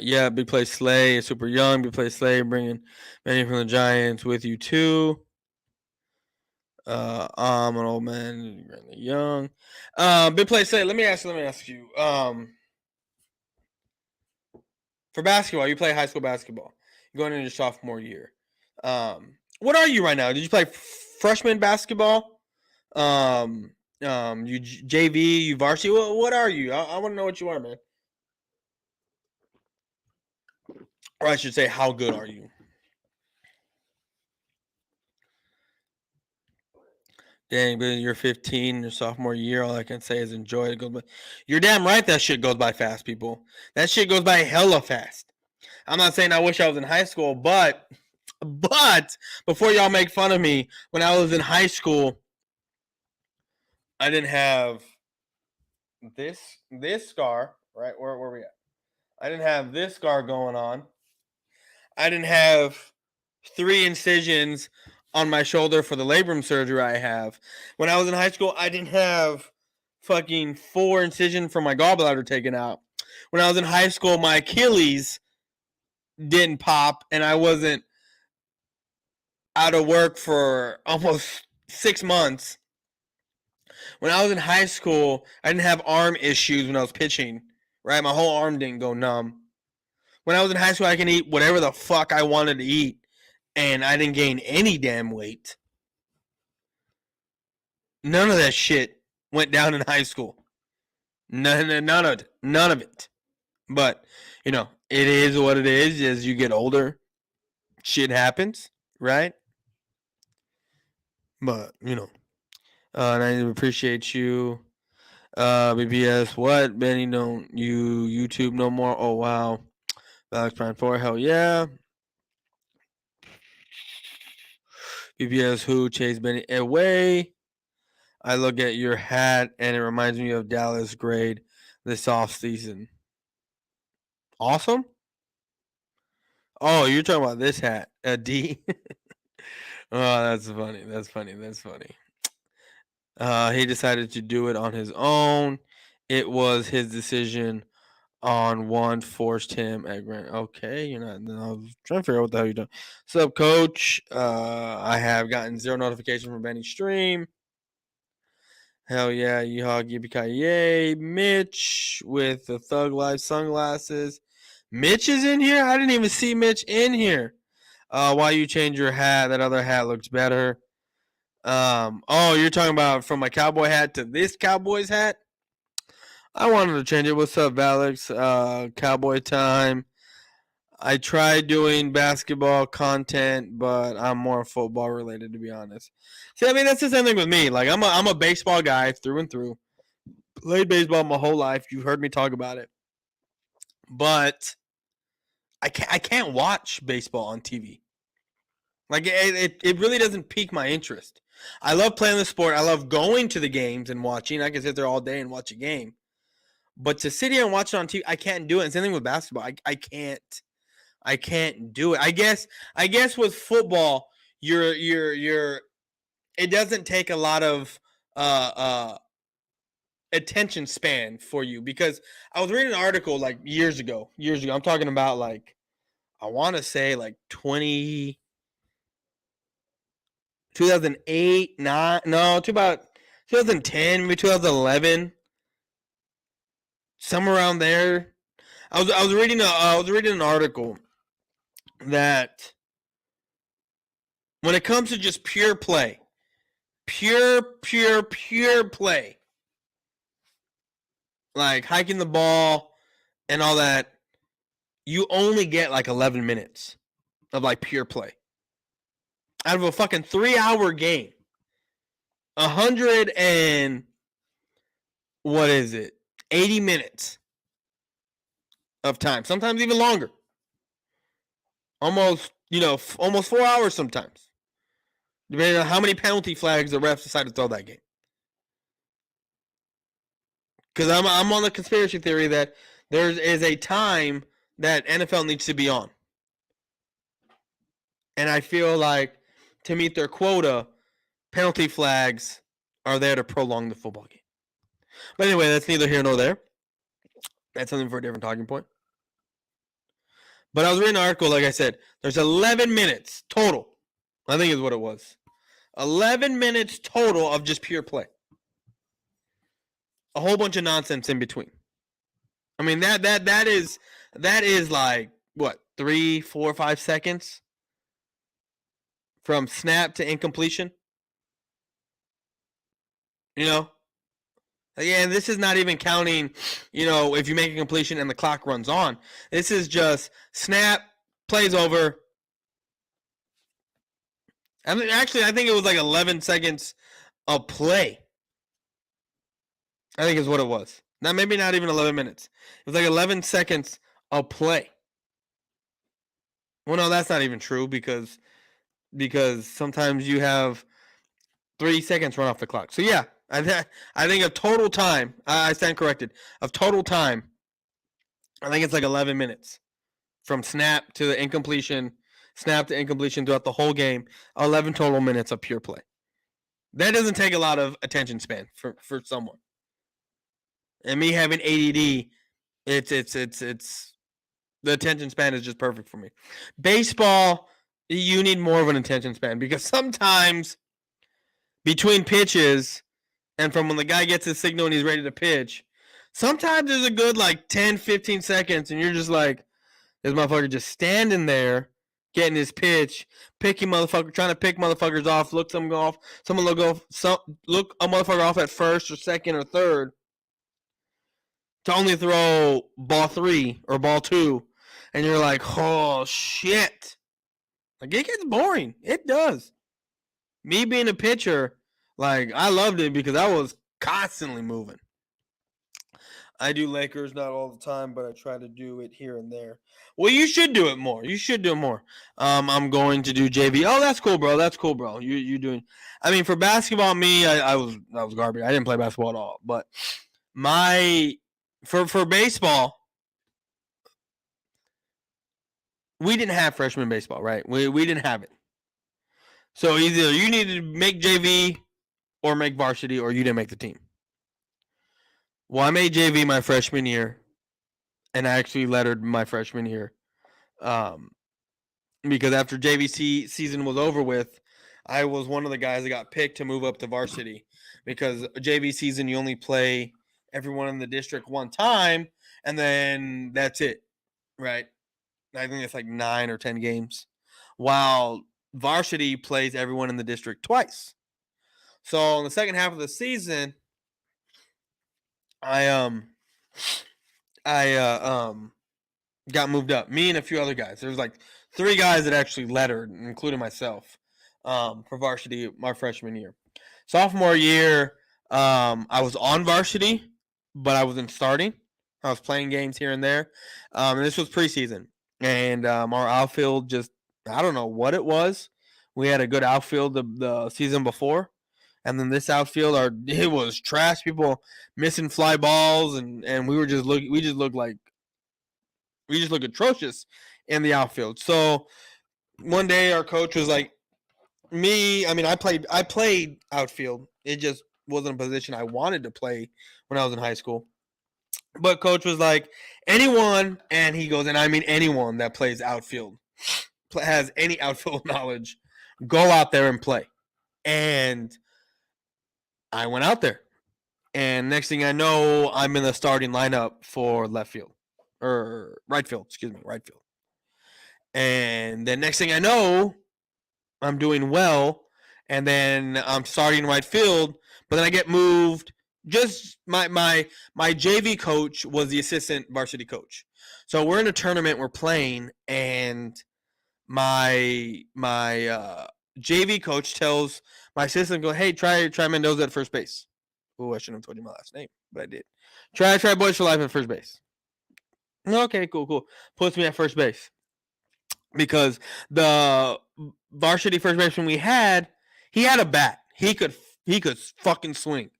[SPEAKER 1] Yeah, big play Slay is super young. Big play Slay bringing many from the Giants with you too. I'm an old man, really young. Big play Slay. Let me ask you. For basketball, you play high school basketball. You're going into your sophomore year. What are you right now? Did you play freshman basketball? You JV, you varsity. What are you? I want to know what you are, man. Or I should say, how good are you? Dang, but you're 15, your sophomore year. All I can say is enjoy it. Goes by. You're damn right that shit goes by fast, people. That shit goes by hella fast. I'm not saying I wish I was in high school, but before y'all make fun of me, when I was in high school, I didn't have this scar, right? Where we at? I didn't have this scar going on. I didn't have 3 incisions on my shoulder for the labrum surgery I have. When I was in high school, I didn't have fucking 4 incisions from my gallbladder taken out. When I was in high school, my Achilles didn't pop and I wasn't out of work for almost 6 months. When I was in high school, I didn't have arm issues when I was pitching, right? My whole arm didn't go numb. When I was in high school, I can eat whatever the fuck I wanted to eat, and I didn't gain any damn weight. None of that shit went down in high school. None of it. But, it is what it is. As you get older, shit happens, right? But, and I appreciate you. BBS, what? Benny, don't you YouTube no more? Oh, wow. Alex Prime 4, hell yeah. BBS, who? Chase Benny away. I look at your hat and it reminds me of Dallas grade this off season. Awesome. Oh, you're talking about this hat, a D. Oh, that's funny. He decided to do it on his own. It was his decision on one forced him at Grant. Okay, you're not. I was trying to figure out what the hell you're doing. What's up, coach? I have gotten 0 notification from any stream. Hell yeah, yeehaw, yippee-ki-yay. Mitch with the Thug Life sunglasses. Mitch is in here? I didn't even see Mitch in here. Why you change your hat? That other hat looks better. Oh, you're talking about from my cowboy hat to this Cowboys hat? I wanted to change it. What's up, Alex? Cowboy time. I tried doing basketball content, but I'm more football related, to be honest. See, I mean, that's the same thing with me. Like, I'm a baseball guy through and through. Played baseball my whole life. You've heard me talk about it. but I can't watch baseball on TV. Like it really doesn't pique my interest. I love playing the sport. I love going to the games and watching. I can sit there all day and watch a game. But to sit here and watch it on TV, I can't do it. And same thing with basketball. I can't do it. I guess with football, it doesn't take a lot of attention span for you, because I was reading an article like years ago. I'm talking about like, I want to say like 2008, to about 2010, maybe 2011, somewhere around there. I was reading an article that when it comes to just pure play, pure play, like hiking the ball and all that, you only get like 11 minutes of like pure play. Out of a fucking 3-hour game, 80 minutes of time, sometimes even longer. Almost 4 hours sometimes, depending on how many penalty flags the refs decide to throw that game. Because I'm on the conspiracy theory that there is a time that NFL needs to be on. And I feel like to meet their quota, penalty flags are there to prolong the football game. But anyway, that's neither here nor there. That's something for a different talking point. But I was reading an article, like I said, there's 11 minutes total. I think is what it was. 11 minutes total of just pure play. A whole bunch of nonsense in between. I mean, that is like, what, 3, 4, 5 seconds from snap to incompletion? Yeah, and this is not even counting, if you make a completion and the clock runs on. This is just snap, plays over. I mean, actually, I think it was like 11 seconds of play. I think is what it was. Now, maybe not even 11 minutes. It was like 11 seconds of play. Well, no, that's not even true because sometimes you have 3 seconds run off the clock. So, yeah, I think of total time, I stand corrected, of total time, I think it's like 11 minutes from snap to the incompletion, snap to incompletion throughout the whole game, 11 total minutes of pure play. That doesn't take a lot of attention span for someone. And me having ADD, it's the attention span is just perfect for me. Baseball, you need more of an attention span because sometimes between pitches and from when the guy gets his signal and he's ready to pitch, sometimes there's a good like 10, 15 seconds and you're just like, this motherfucker just standing there getting his pitch, trying to pick motherfuckers off, look a motherfucker off at first or second or third to only throw ball 3 or ball 2, and you're like, oh shit. Like, it gets boring. It does. Me being a pitcher, like, I loved it because I was constantly moving. I do Lakers not all the time, but I try to do it here and there. Well, you should do it more. I'm going to do JV. Oh, that's cool, bro. You doing? I mean, for basketball, me, I was garbage. I didn't play basketball at all. But for baseball, we didn't have freshman baseball, right? We didn't have it. So either you needed to make JV or make varsity, or you didn't make the team. Well, I made JV my freshman year, and I actually lettered my freshman year. Because after JV season was over with, I was one of the guys that got picked to move up to varsity. Because JV season, you only play everyone in the district one time, and then that's it, right? I think it's like 9 or 10 games. While varsity plays everyone in the district twice. So in the second half of the season, I got moved up. Me and a few other guys. There was like 3 guys that actually lettered, including myself, for varsity my freshman year. Sophomore year, I was on varsity, but I wasn't starting. I was playing games here and there. And this was preseason. And our outfield just, I don't know what it was. We had a good outfield the season before. And then this outfield, it was trash. People missing fly balls, and we just look atrocious in the outfield. So one day our coach was like, I played outfield. It just wasn't a position I wanted to play when I was in high school. But coach was like, anyone, and he goes, and I mean anyone that plays outfield, has any outfield knowledge, go out there and play. And I went out there. And next thing I know, I'm in the starting lineup for right field. And then next thing I know, I'm doing well. And then I'm starting right field. But then I get moved. Just my JV coach was the assistant varsity coach. So we're in a tournament, we're playing, and my JV coach tells my assistant, go, hey, try Mendoza at first base. Oh, I shouldn't have told you my last name, but I did. Try Boyz4Life at first base. Okay, cool. Puts me at first base. Because the varsity first baseman we had, he had a bat. He could fucking swing.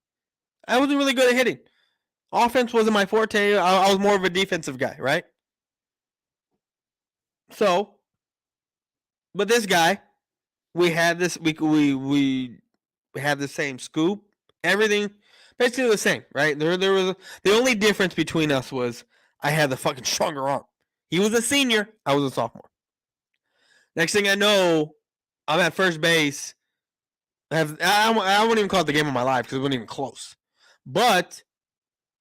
[SPEAKER 1] I wasn't really good at hitting. Offense wasn't my forte. I was more of a defensive guy, right? So, but this guy, we had we had the same scoop, everything basically the same, right? There was the only difference between us was I had the fucking stronger arm. He was a senior, I was a sophomore. Next thing I know, I'm at first base. I wouldn't even call it the game of my life because it wasn't even close. But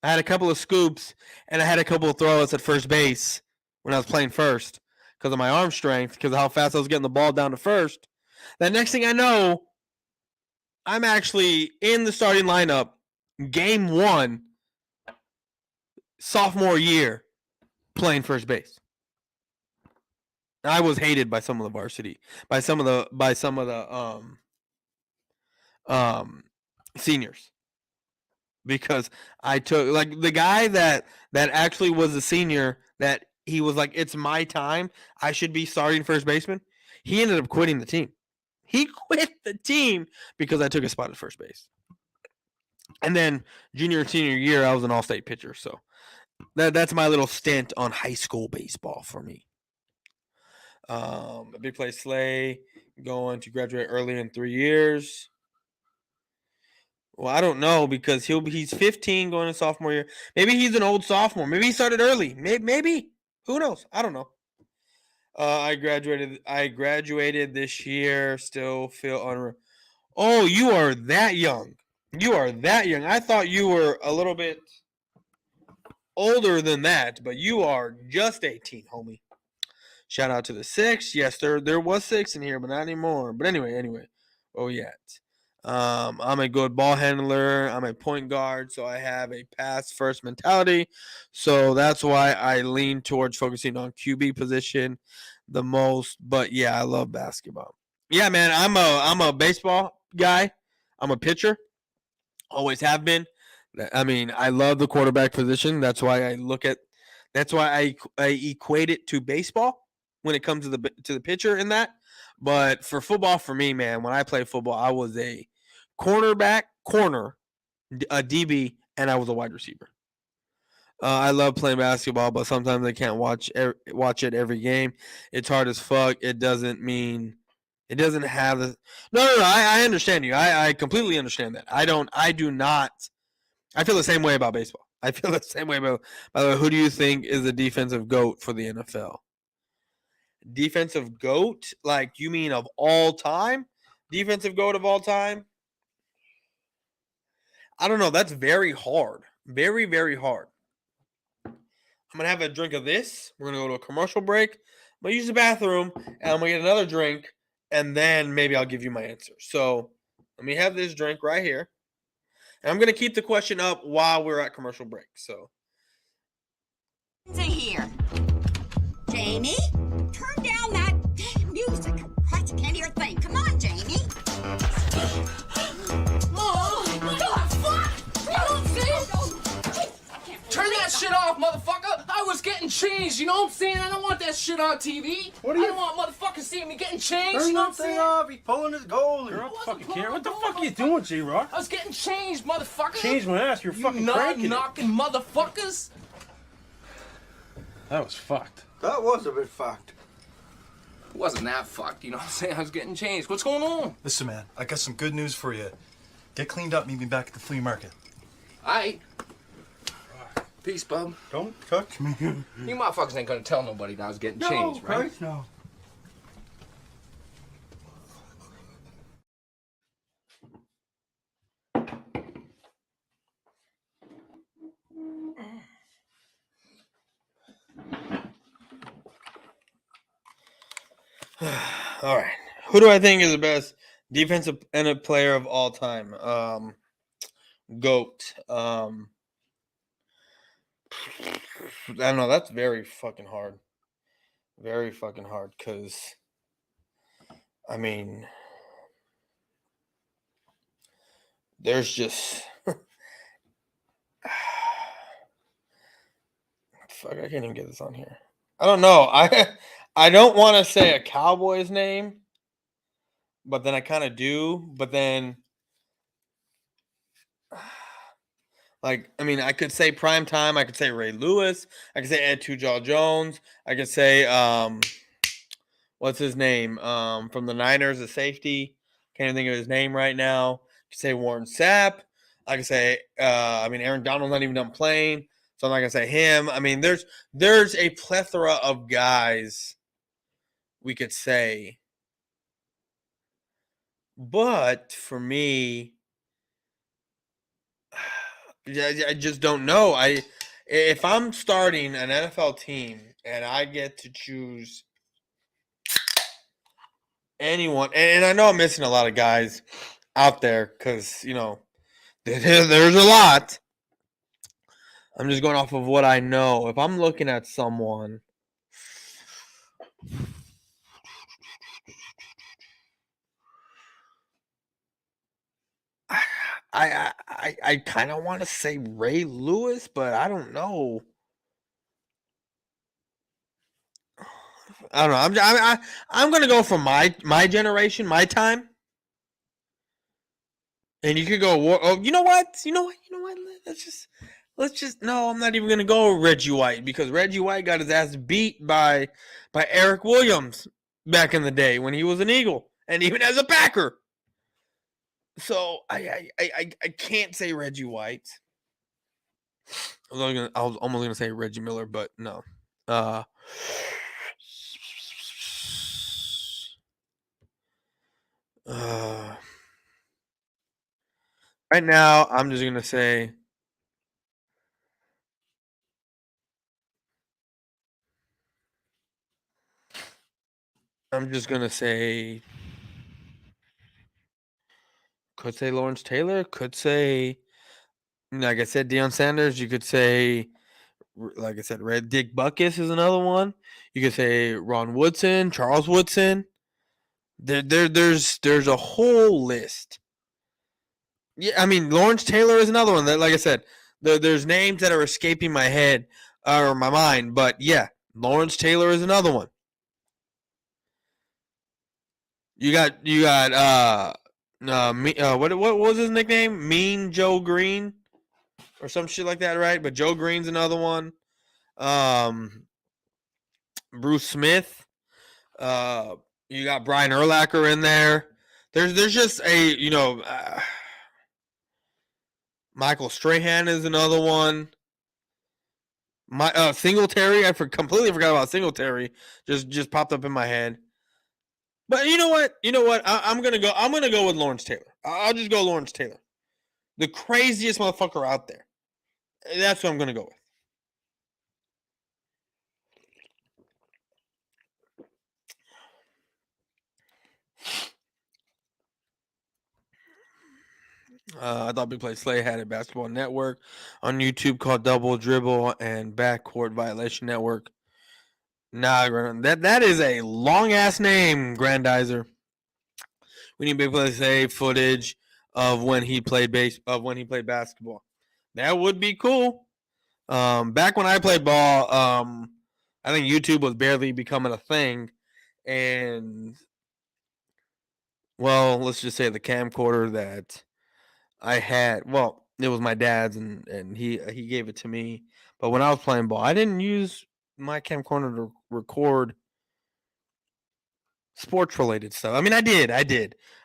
[SPEAKER 1] I had a couple of scoops and I had a couple of throws at first base when I was playing first because of my arm strength, because of how fast I was getting the ball down to first. Then next thing I know, I'm actually in the starting lineup, game 1, sophomore year, playing first base. I was hated by some of the varsity, by some of the seniors. Because I took, like, the guy that actually was a senior, that he was like, it's my time, I should be starting first baseman. He ended up quitting the team. He quit the team because I took a spot at first base. And then junior and senior year, I was an all-state pitcher. So that's my little stint on high school baseball for me. A big play Slay, going to graduate early in 3 years. Well, I don't know, because he's 15 going to sophomore year. Maybe he's an old sophomore. Maybe he started early. Maybe. Who knows? I don't know. I graduated this year. Still feel unreal. Oh, you are that young. I thought you were a little bit older than that, but you are just 18, homie. Shout out to the 6. Yes, there was 6 in here, but not anymore. But anyway. Oh, yeah. I'm a good ball handler. I'm a point guard, so I have a pass-first mentality. So that's why I lean towards focusing on QB position the most. But, yeah, I love basketball. Yeah, man, I'm a baseball guy. I'm a pitcher. Always have been. I mean, I love the quarterback position. That's why I equate it to baseball when it comes to the pitcher in that. But for football, for me, man, when I played football, I was a cornerback, a DB, and I was a wide receiver. I love playing basketball, but sometimes I can't watch it every game. It's hard as fuck. It doesn't have the. No. I understand you. I completely understand that. I do not. I feel the same way about baseball. I feel the same way about. By the way, who do you think is the defensive GOAT for the NFL? Defensive GOAT? Like, you mean of all time? Defensive GOAT of all time? I don't know. That's very hard. Very, very hard. I'm going to have a drink of this. We're going to go to a commercial break. I'm going to use the bathroom, and I'm going to get another drink, and then maybe I'll give you my answer. So let me have this drink right here. And I'm going to keep the question up while we're at commercial break. So.
[SPEAKER 2] Here. Jamie, turn down that damn music. Christ, I can't hear a thing. Come on, Jamie. Oh, what the fuck? You don't see? I can't
[SPEAKER 3] Turn that shit off, motherfucker! I was getting changed, you know what I'm saying? I don't want that shit on TV. I don't want motherfuckers seeing me getting changed,
[SPEAKER 5] Turn
[SPEAKER 3] you know what I'm
[SPEAKER 5] that thing
[SPEAKER 3] saying?
[SPEAKER 5] off. He's pulling his goalie.
[SPEAKER 4] Girl,
[SPEAKER 3] wasn't
[SPEAKER 4] fucking
[SPEAKER 3] pulling
[SPEAKER 4] care. What the
[SPEAKER 3] my
[SPEAKER 4] fuck are you
[SPEAKER 3] goal,
[SPEAKER 4] doing, J-Rock?
[SPEAKER 3] I was getting changed, motherfucker!
[SPEAKER 4] Change my ass. You're fucking
[SPEAKER 3] You
[SPEAKER 4] cranking it.
[SPEAKER 3] knocking motherfuckers!
[SPEAKER 4] That was fucked.
[SPEAKER 5] That was a bit fucked.
[SPEAKER 3] It wasn't that fucked, you know what I'm saying? I was getting changed. What's going on?
[SPEAKER 6] Listen, man, I got some good news for you. Get cleaned up, meet me back at the flea market.
[SPEAKER 3] Aight. Peace, bub.
[SPEAKER 5] Don't touch me.
[SPEAKER 3] You motherfuckers ain't gonna tell nobody that I was getting changed, right?
[SPEAKER 5] Christ, no.
[SPEAKER 1] All right. Who do I think is the best defensive end player of all time? GOAT. I don't know. That's very fucking hard. Very fucking hard because, I mean, there's just. Fuck, I can't even get this on here. I don't know. I don't want to say a Cowboys name, but then I kind of do. But then, like, I mean, I could say prime time. I could say Ray Lewis. I could say Ed Two-Jaw Jones. I could say what's his name from the Niners, the safety. Can't even think of his name right now. I could say Warren Sapp. I could say I mean, Aaron Donald's not even done playing, so I'm not gonna say him. I mean, there's a plethora of guys we could say. But for me, I just don't know. If I'm starting an NFL team and I get to choose anyone, and I know I'm missing a lot of guys out there because, you know, there's a lot. I'm just going off of what I know. If I'm looking at someone, I kind of want to say Ray Lewis, but I don't know. I don't know. I'm gonna go from my generation, my time, and you could go. Oh, you know what? Let's just. No, I'm not even gonna go Reggie White because Reggie White got his ass beat by Eric Williams back in the day when he was an Eagle and even as a Packer. So I can't say Reggie White. I was almost gonna say Reggie Miller, but no. Right now, I'm just gonna say. I'm just gonna say. Could say Lawrence Taylor. Could say, like I said, Deion Sanders. You could say, like I said, Red Dick Buckus is another one. You could say Ron Woodson, Charles Woodson. There's a whole list. Yeah, I mean Lawrence Taylor is another one that, like I said, there's names that are escaping my head or my mind, but yeah, Lawrence Taylor is another one. You got what was his nickname? Mean Joe Green or some shit like that, right? But Joe Green's another one. Bruce Smith. You got Brian Urlacher in there. There's just a Michael Strahan is another one. My Singletary, I completely forgot about Singletary. Just popped up in my head. But you know what? I'm gonna go with Lawrence Taylor. I'll just go Lawrence Taylor, the craziest motherfucker out there. That's what I'm gonna go with. I thought Big Play Slay had a basketball network on YouTube called Double Dribble and Backcourt Violation Network. Nah, that is a long ass name, Grandizer. We need Big Play Slay footage of when he played basketball. That would be cool. Back when I played ball, I think YouTube was barely becoming a thing, and well, let's just say the camcorder that I had, well, it was my dad's, and he gave it to me. But when I was playing ball, I didn't use my camcorder to record sports related stuff. I mean, I did.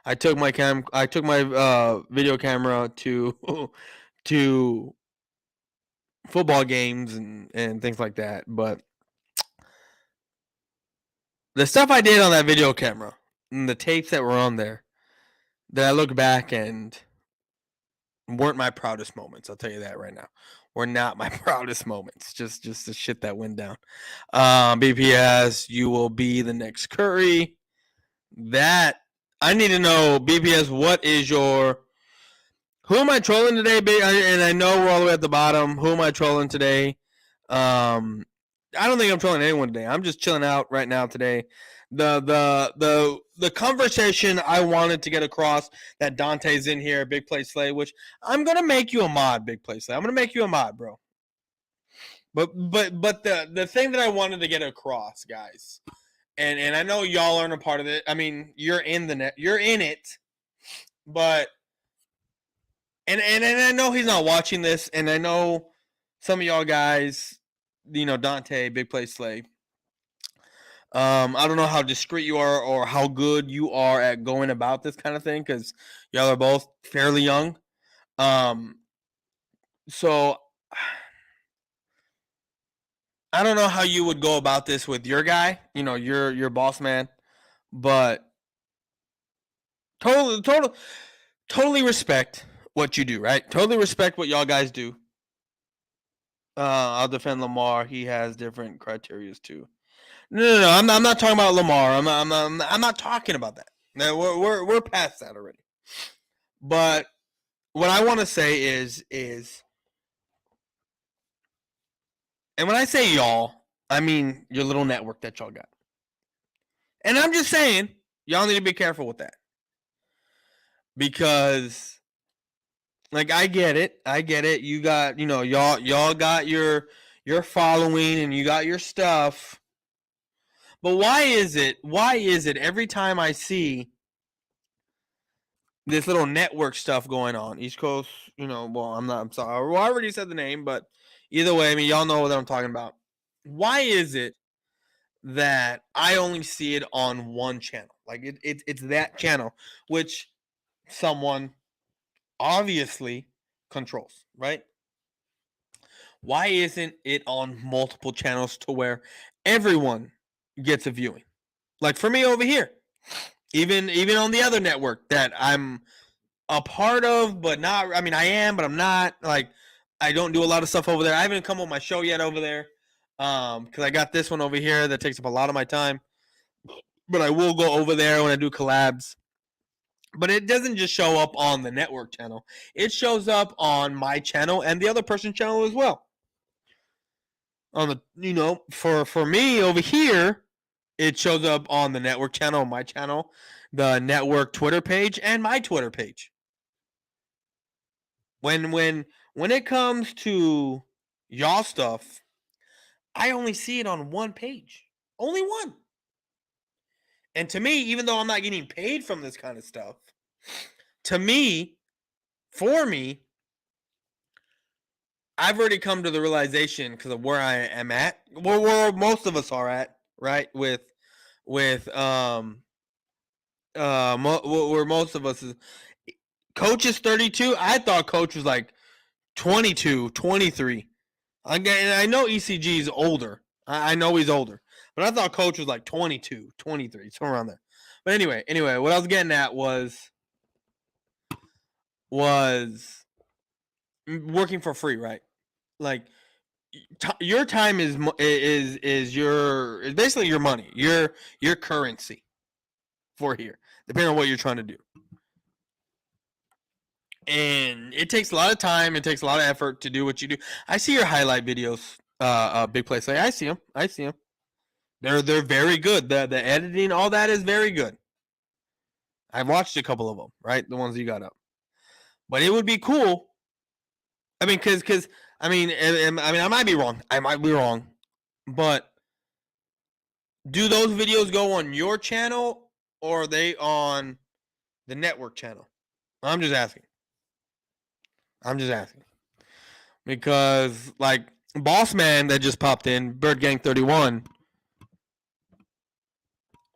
[SPEAKER 1] I took my video camera to to football games and things like that. But the stuff I did on that video camera and the tapes that were on there, that I look back and weren't my proudest moments. I'll tell you that right now. Were not my proudest moments. Just the shit that went down. BPS, you will be the next Curry. That I need to know, BPS, what is your, who am I trolling today, and I know we're all the way at the bottom. Who am I trolling today? I don't think I'm trolling anyone today. I'm just chilling out right now today. The conversation I wanted to get across, that Dante's in here, Big Play Slay, which I'm gonna make you a mod, Big Play Slay. I'm gonna make you a mod, bro. But the thing that I wanted to get across, guys, and I know y'all aren't a part of it. I mean, you're in the net, you're in it, but and I know he's not watching this, and I know some of y'all guys, Dante, Big Play Slay. I don't know how discreet you are or how good you are at going about this kind of thing, because y'all are both fairly young. So I don't know how you would go about this with your guy, your boss man, but totally respect what you do, right? Totally respect what y'all guys do. I'll defend Lamar. He has different criterias too. No. I'm not talking about Lamar. I'm not talking about that. No, we're past that already. But what I want to say is, and when I say y'all, I mean your little network that y'all got. And I'm just saying, y'all need to be careful with that, because, like, I get it. You got, y'all got your following and you got your stuff. But why is it every time I see this little network stuff going on, East Coast, I'm sorry. Well, I already said the name, but either way, I mean, y'all know what I'm talking about. Why is it that I only see it on one channel? Like, it's that channel, which someone obviously controls, right? Why isn't it on multiple channels to where everyone gets a viewing? Like for me over here, even on the other network that I'm a part of, but not, I mean, I am, but I'm not. Like, I don't do a lot of stuff over there. I haven't come with my show yet over there, because I got this one over here that takes up a lot of my time. But I will go over there when I do collabs. But it doesn't just show up on the network channel. It shows up on my channel and the other person's channel as well. On the, for me over here, it shows up on the network channel, my channel, the network Twitter page, and my Twitter page. When it comes to y'all stuff, I only see it on one page. Only one. And to me, even though I'm not getting paid from this kind of stuff, to me, for me, I've already come to the realization, because of where I am at, where most of us are at, right? With where most of us is. Coach is 32. I thought Coach was like 22, 23. I know ECG is older. I know he's older. But I thought Coach was like 22, 23, somewhere around there. But anyway, what I was getting at was working for free, right? Like, your time is basically your money, your currency for here, depending on what you're trying to do. And it takes a lot of time. It takes a lot of effort to do what you do. I see your highlight videos, Big Play Slay. I see them. They're very good. The editing, all that is very good. I've watched a couple of them, right? The ones you got up. But it would be cool. I mean, because I mean, I might be wrong. But do those videos go on your channel or are they on the network channel? I'm just asking. Because, like, Boss Man that just popped in, Bird Gang 31,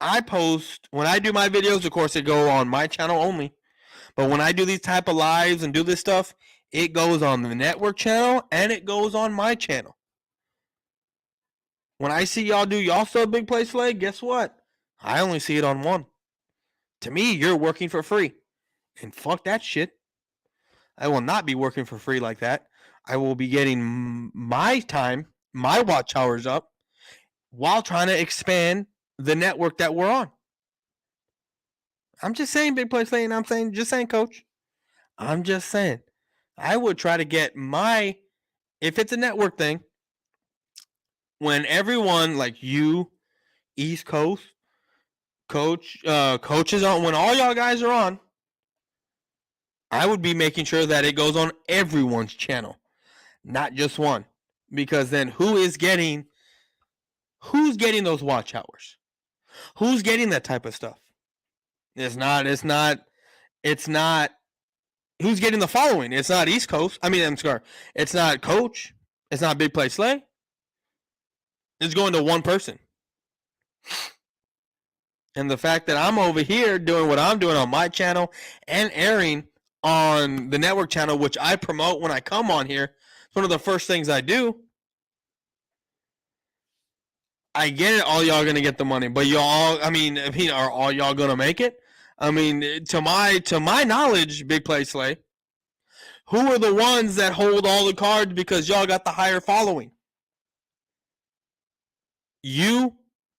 [SPEAKER 1] I post, when I do my videos, of course, it go on my channel only. But when I do these type of lives and do this stuff, it goes on the network channel and it goes on my channel. When I see y'all do y'all stuff, Big Play Slay, guess what? I only see it on one. To me, you're working for free. And fuck that shit. I will not be working for free like that. I will be getting my time, my watch hours up while trying to expand the network that we're on. I'm just saying, Big Play Slay, and I'm saying, just saying, Coach. I'm just saying. I would try to get my, if it's a network thing, when everyone, like you, East Coast, coaches on, when all y'all guys are on, I would be making sure that it goes on everyone's channel, not just one. Because then who's getting those watch hours? Who's getting that type of stuff? It's not who's getting the following. It's not East Coast. It's not Coach. It's not Big Play Slay. It's going to one person. And the fact that I'm over here doing what I'm doing on my channel and airing on the network channel, which I promote when I come on here, it's one of the first things I do. I get it, all y'all gonna get the money, but y'all, are all y'all gonna make it? I mean, to my knowledge, Big Play Slay, who are the ones that hold all the cards because y'all got the higher following? You,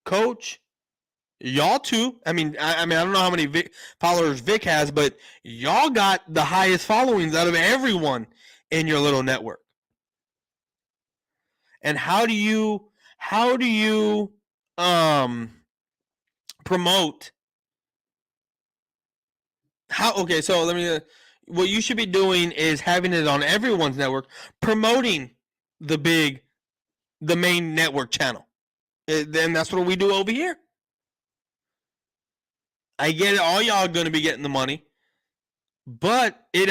[SPEAKER 1] Coach, y'all too. I don't know how many followers Vic has, but y'all got the highest followings out of everyone in your little network. And how do you promote? What you should be doing is having it on everyone's network, promoting the main network channel. Then that's what we do over here. I get it, all y'all are going to be getting the money, but I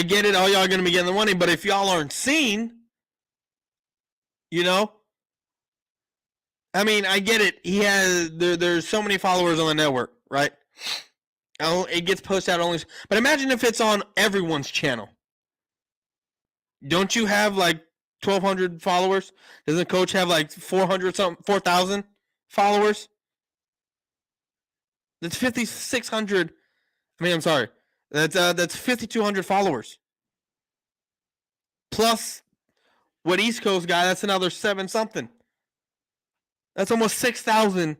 [SPEAKER 1] get it, all y'all are going to be getting the money, but if y'all aren't seen, I get it. There's so many followers on the network, right? It gets posted out only. But imagine if it's on everyone's channel. Don't you have like 1,200 followers? Doesn't Coach have like 4,000 followers? That's 5,600. That's 5,200 followers. Plus what East Coast got, that's another 7 something. That's almost 6,000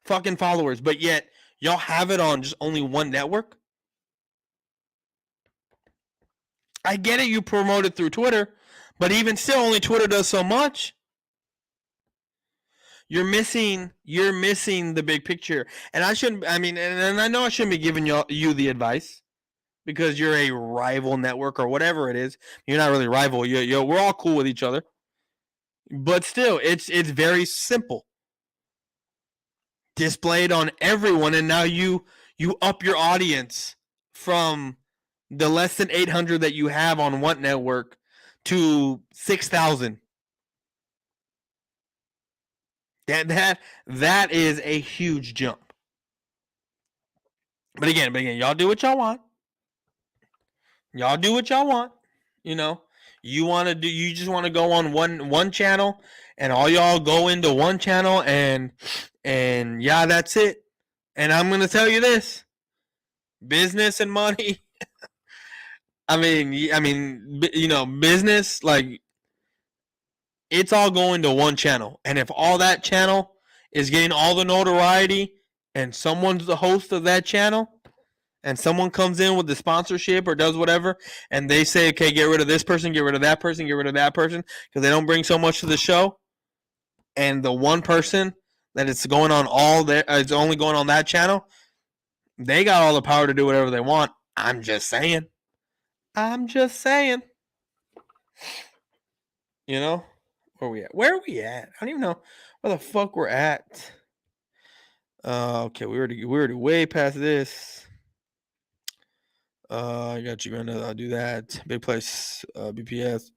[SPEAKER 1] fucking followers, but yet y'all have it on just only one network? I get it, you promote it through Twitter, but even still, only Twitter does so much. You're missing the big picture. And and I know I shouldn't be giving you the advice because you're a rival network or whatever it is. You're not really rival. We're all cool with each other. But still, it's very simple. Displayed on everyone, and now you up your audience from the less than 800 that you have on one network to 6,000. That is a huge jump. But again, y'all do what y'all want. Y'all do what y'all want. You just want to go on one channel, and all y'all go into one channel, and yeah, that's it. And I'm gonna tell you this: business and money. Business, like, it's all going to one channel, and if all that channel is getting all the notoriety, and someone's the host of that channel, and someone comes in with the sponsorship or does whatever, and they say, okay, get rid of this person, get rid of that person, get rid of that person, because they don't bring so much to the show, and the one person that it's going on it's only going on that channel, they got all the power to do whatever they want. I'm just saying. You know? Where we at? Where are we at? I don't even know where the fuck we're at. Okay, we already way past this. I got you, granddad. I'll do that. Big place, BPS.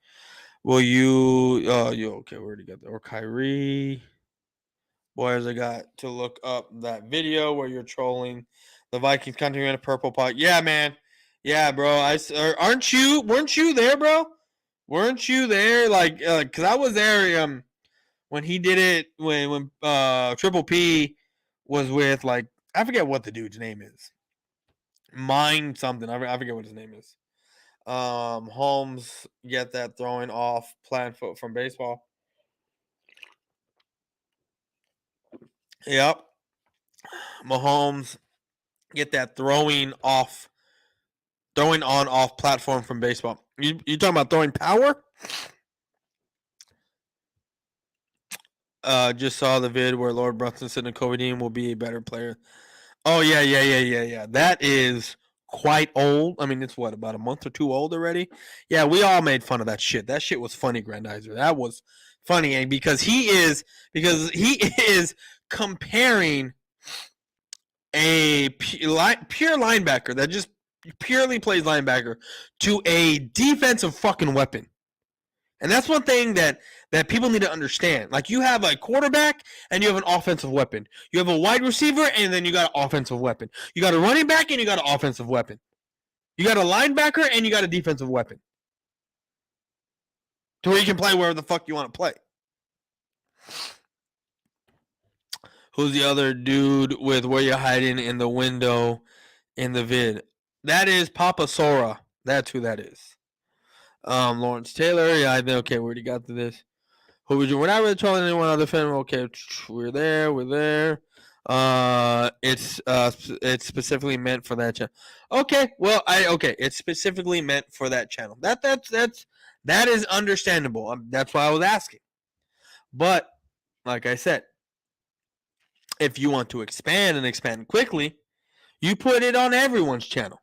[SPEAKER 1] Will you? You okay? We already got that. Or Kyrie. Boys, I got to look up that video where you're trolling the Vikings country in a purple pot. Yeah, man. Yeah, bro. Weren't you there, bro? Weren't you there? Like, cause I was there. When he did it, when Triple P was with, like, I forget what the dude's name is. Mine something. I forget what his name is. Holmes get that throwing off plant foot from baseball. Yep. Mahomes get that throwing on off platform from baseball. You talking about throwing power? Just saw the vid where Lord Brunson said Kobe Dean will be a better player. Oh yeah. That is quite old. I mean, it's what, about a month or two old already? Yeah, we all made fun of that shit. That shit was funny, Grandizer. That was funny, and because he is comparing a pure linebacker that just purely plays linebacker to a defensive fucking weapon. And that's one thing that people need to understand. Like, you have a quarterback and you have an offensive weapon. You have a wide receiver and then you got an offensive weapon. You got a running back and you got an offensive weapon. You got a linebacker and you got a defensive weapon. To where you can play wherever the fuck you want to play. Who's the other dude with where you're hiding in the window in the vid? That is Papa Sora. That's who that is. Lawrence Taylor. Yeah, I think, okay, we already got to this. Who would you? We're not really trolling anyone other fan. Okay, we're there. It's specifically meant for that channel. Okay, well, it's specifically meant for that channel. That is understandable. That's why I was asking. But like I said, if you want to expand and expand quickly, you put it on everyone's channel,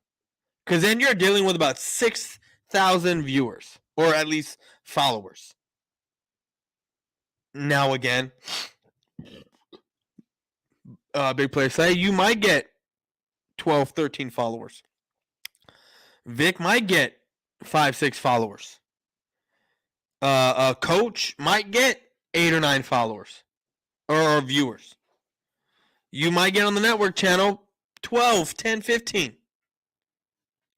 [SPEAKER 1] because then you're dealing with about 6,000 viewers, or at least followers. Now again, big player say you might get 12, 13 followers. Vic might get 5, 6 followers. A coach might get 8 or 9 followers or viewers. You might get on the network channel 12, 10, 15.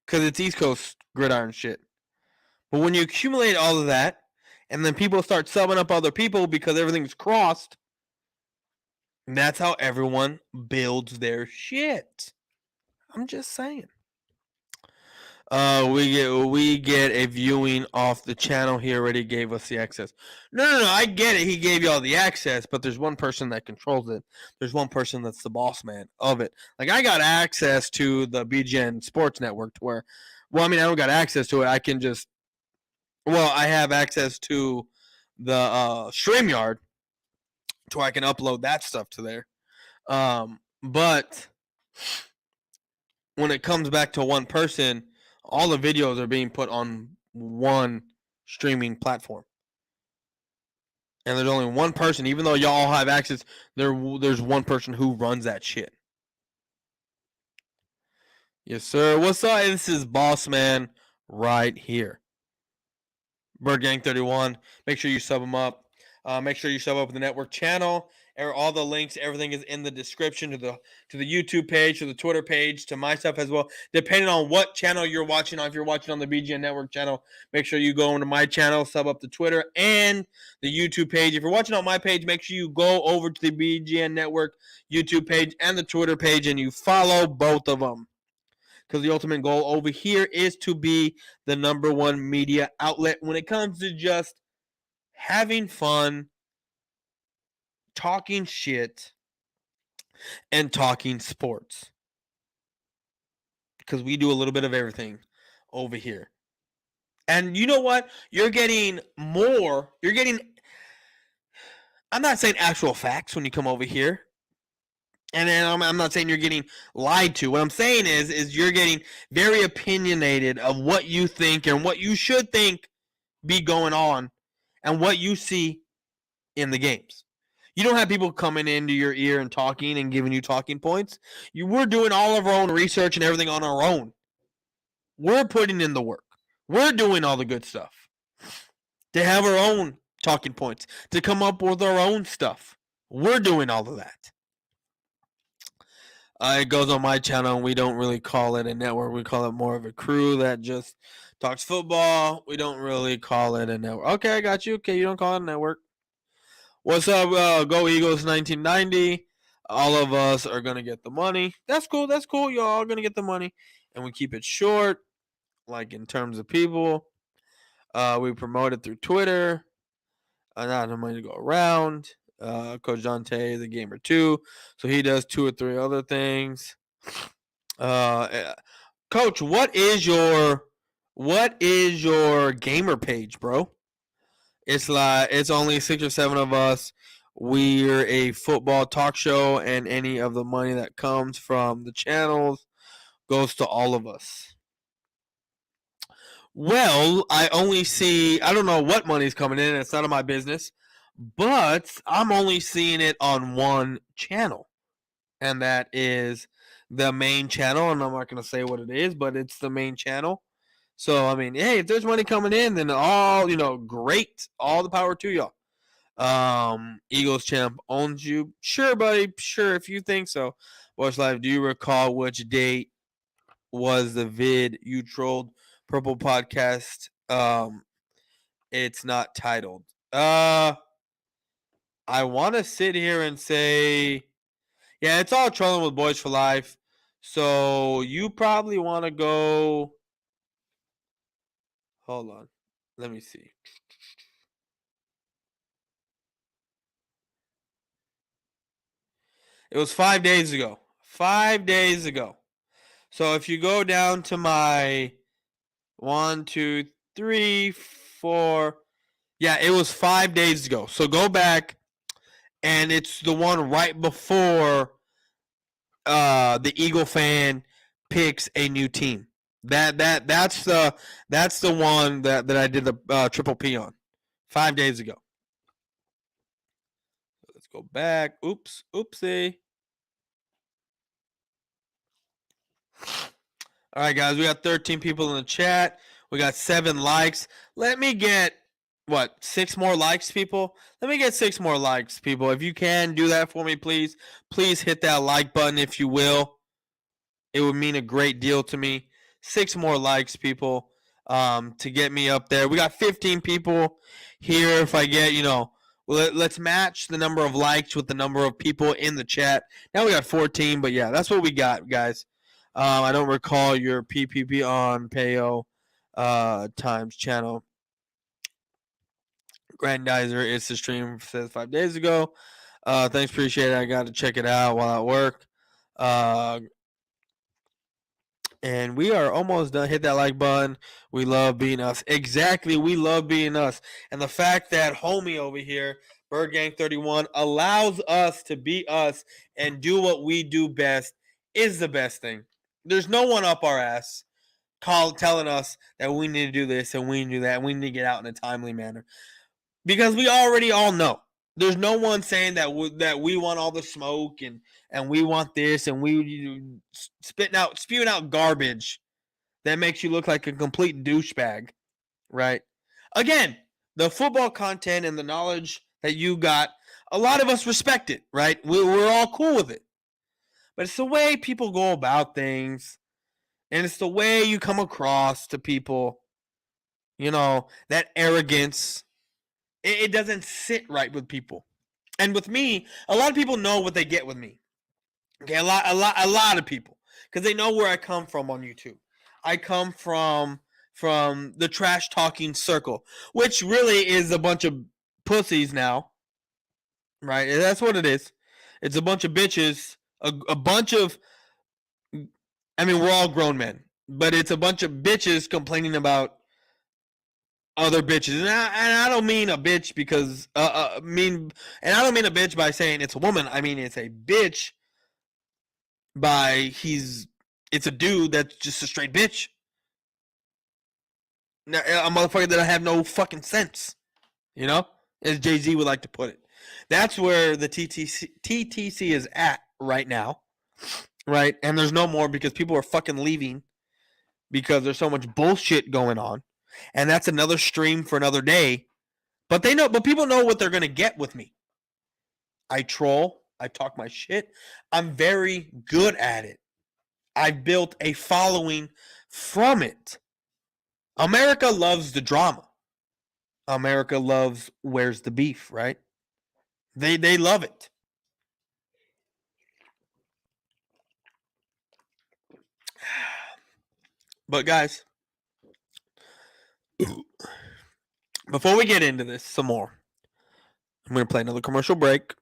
[SPEAKER 1] Because it's East Coast gridiron shit. But when you accumulate all of that, and then people start subbing up other people because everything's crossed, that's how everyone builds their shit. I'm just saying. We get a viewing off the channel. He already gave us the access. No, I get it. He gave you all the access, but there's one person that controls it. There's one person that's the boss man of it. Like, I got access to the BGN Sports Network to where, well, I mean, I don't got access to it. I can just, well, I have access to the StreamYard to where I can upload that stuff to there. But when it comes back to one person, all the videos are being put on one streaming platform. And there's only one person, even though y'all have access, there's one person who runs that shit. Yes, sir. What's up? This is Boss Man right here. Bird Gang 31. Make sure you sub them up. Make sure you sub up with the network channel. All the links, everything is in the description to the YouTube page, to the Twitter page, to my stuff as well. Depending on what channel you're watching on, if you're watching on the BGN Network channel, make sure you go into my channel, sub up the Twitter and the YouTube page. If you're watching on my page, make sure you go over to the BGN Network YouTube page and the Twitter page and you follow both of them. Because the ultimate goal over here is to be the #1 media outlet when it comes to just having fun, talking shit, and talking sports. Because we do a little bit of everything over here. And you know what? You're getting more. I'm not saying actual facts when you come over here. And I'm not saying you're getting lied to. What I'm saying is you're getting very opinionated of what you think and what you should think be going on and what you see in the games. You don't have people coming into your ear and talking and giving you talking points. We're doing all of our own research and everything on our own. We're putting in the work. We're doing all the good stuff. To have our own talking points, to come up with our own stuff. We're doing all of that. It goes on my channel, and we don't really call it a network. We call it more of a crew that just talks football. We don't really call it a network. Okay, I got you. Okay, you don't call it a network. What's up, Go Eagles 1990? All of us are going to get the money. That's cool. That's cool. You're all going to get the money. And we keep it short, like in terms of people. We promote it through Twitter. Not enough money to go around. Coach Dante is a gamer too, so he does 2 or 3 other things. Coach, what is your gamer page, bro? It's like it's only 6 or 7 of us. We're a football talk show, and any of the money that comes from the channels goes to all of us. Well, I don't know what money's coming in. It's none of my business. But I'm only seeing it on one channel. And that is the main channel. And I'm not going to say what it is, but it's the main channel. So, I mean, hey, if there's money coming in, then great. All the power to y'all. Eagles champ owns you. Sure, buddy. Sure, if you think so. Boyz4Life, do you recall which date was the vid you trolled Purple Podcast? It's not titled. I want to sit here and say, yeah, it's all trolling with Boyz4Life. So you probably want to go. Hold on. Let me see. It was 5 days ago. 5 days ago. So if you go down to my 1, 2, 3, 4. Yeah, it was 5 days ago. So go back, and it's the one right before the Eagle fan picks a new team. That's the one that I did the triple P on 5 days ago. Let's go back. Oopsie. All right, guys, we got 13 people in the chat. We got 7 likes. Let me get 6 more likes, people? Let me get 6 more likes, people. If you can, do that for me, please. Please hit that like button if you will. It would mean a great deal to me. 6 more likes, people, to get me up there. We got 15 people here. If I get, let's match the number of likes with the number of people in the chat. Now we got 14, but yeah, that's what we got, guys. I don't recall your PPP on Payo Times channel. Grandizer, it's the stream says 5 days ago. Thanks, appreciate it. I got to check it out while at work. And we are almost done. Hit that like button. We love being us. Exactly, we love being us. And the fact that homie over here, Bird Gang 31, allows us to be us and do what we do best is the best thing. There's no one up our ass telling us that we need to do this and we need to do that and we need to get out in a timely manner. Because we already all know. There's no one saying that we want all the smoke and we want this and we spewing out garbage that makes you look like a complete douchebag, right? Again, the football content and the knowledge that you got, a lot of us respect it, right? We're all cool with it. But it's the way people go about things, and it's the way you come across to people, that arrogance. It doesn't sit right with people. And with me, a lot of people know what they get with me. Okay, a lot of people, because they know where I come from on YouTube. I come from the trash talking circle, which really is a bunch of pussies now, right? That's what it is. It's a bunch of bitches, a bunch of. I mean, we're all grown men, but it's a bunch of bitches complaining about other bitches, and I don't mean a bitch because and I don't mean a bitch by saying it's a woman. I mean it's a bitch by it's a dude that's just a straight bitch. A motherfucker that have no fucking sense. You know, as Jay-Z would like to put it. That's where the TTC is at right now, right? And there's no more because people are fucking leaving because there's so much bullshit going on, and that's another stream for another day. But people know what they're gonna get with me. I troll, I talk my shit. I'm very good at it. I built a following from it. America loves the drama. America loves where's the beef, right? They love it. But guys, before we get into this some more, I'm going to play another commercial break.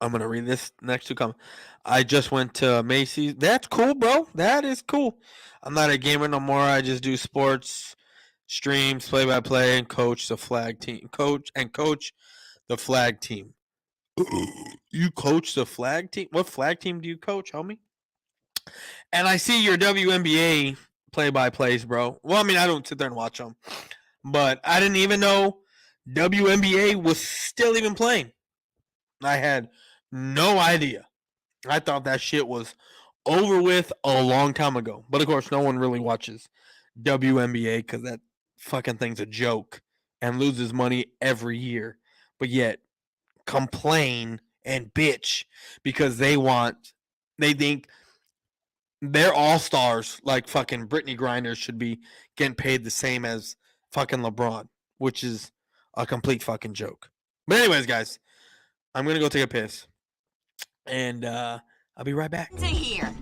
[SPEAKER 1] I'm going to read this next two comments. I just went to Macy's. That's cool, bro. That is cool. I'm not a gamer no more. I just do sports, streams, play-by-play, and coach the flag team. Coach the flag team. You coach the flag team? What flag team do you coach, homie? And I see your WNBA play-by-plays, bro. Well, I mean, I don't sit there and watch them. But I didn't even know WNBA was still even playing. I had no idea. I thought that shit was over with a long time ago. But of course, no one really watches WNBA because that fucking thing's a joke and loses money every year. But yet, complain and bitch because they think they're all-stars like fucking Brittany Griner should be getting paid the same as fucking LeBron, which is a complete fucking joke. But anyways, guys, I'm going to go take a piss. And I'll be right back.
[SPEAKER 2] To here.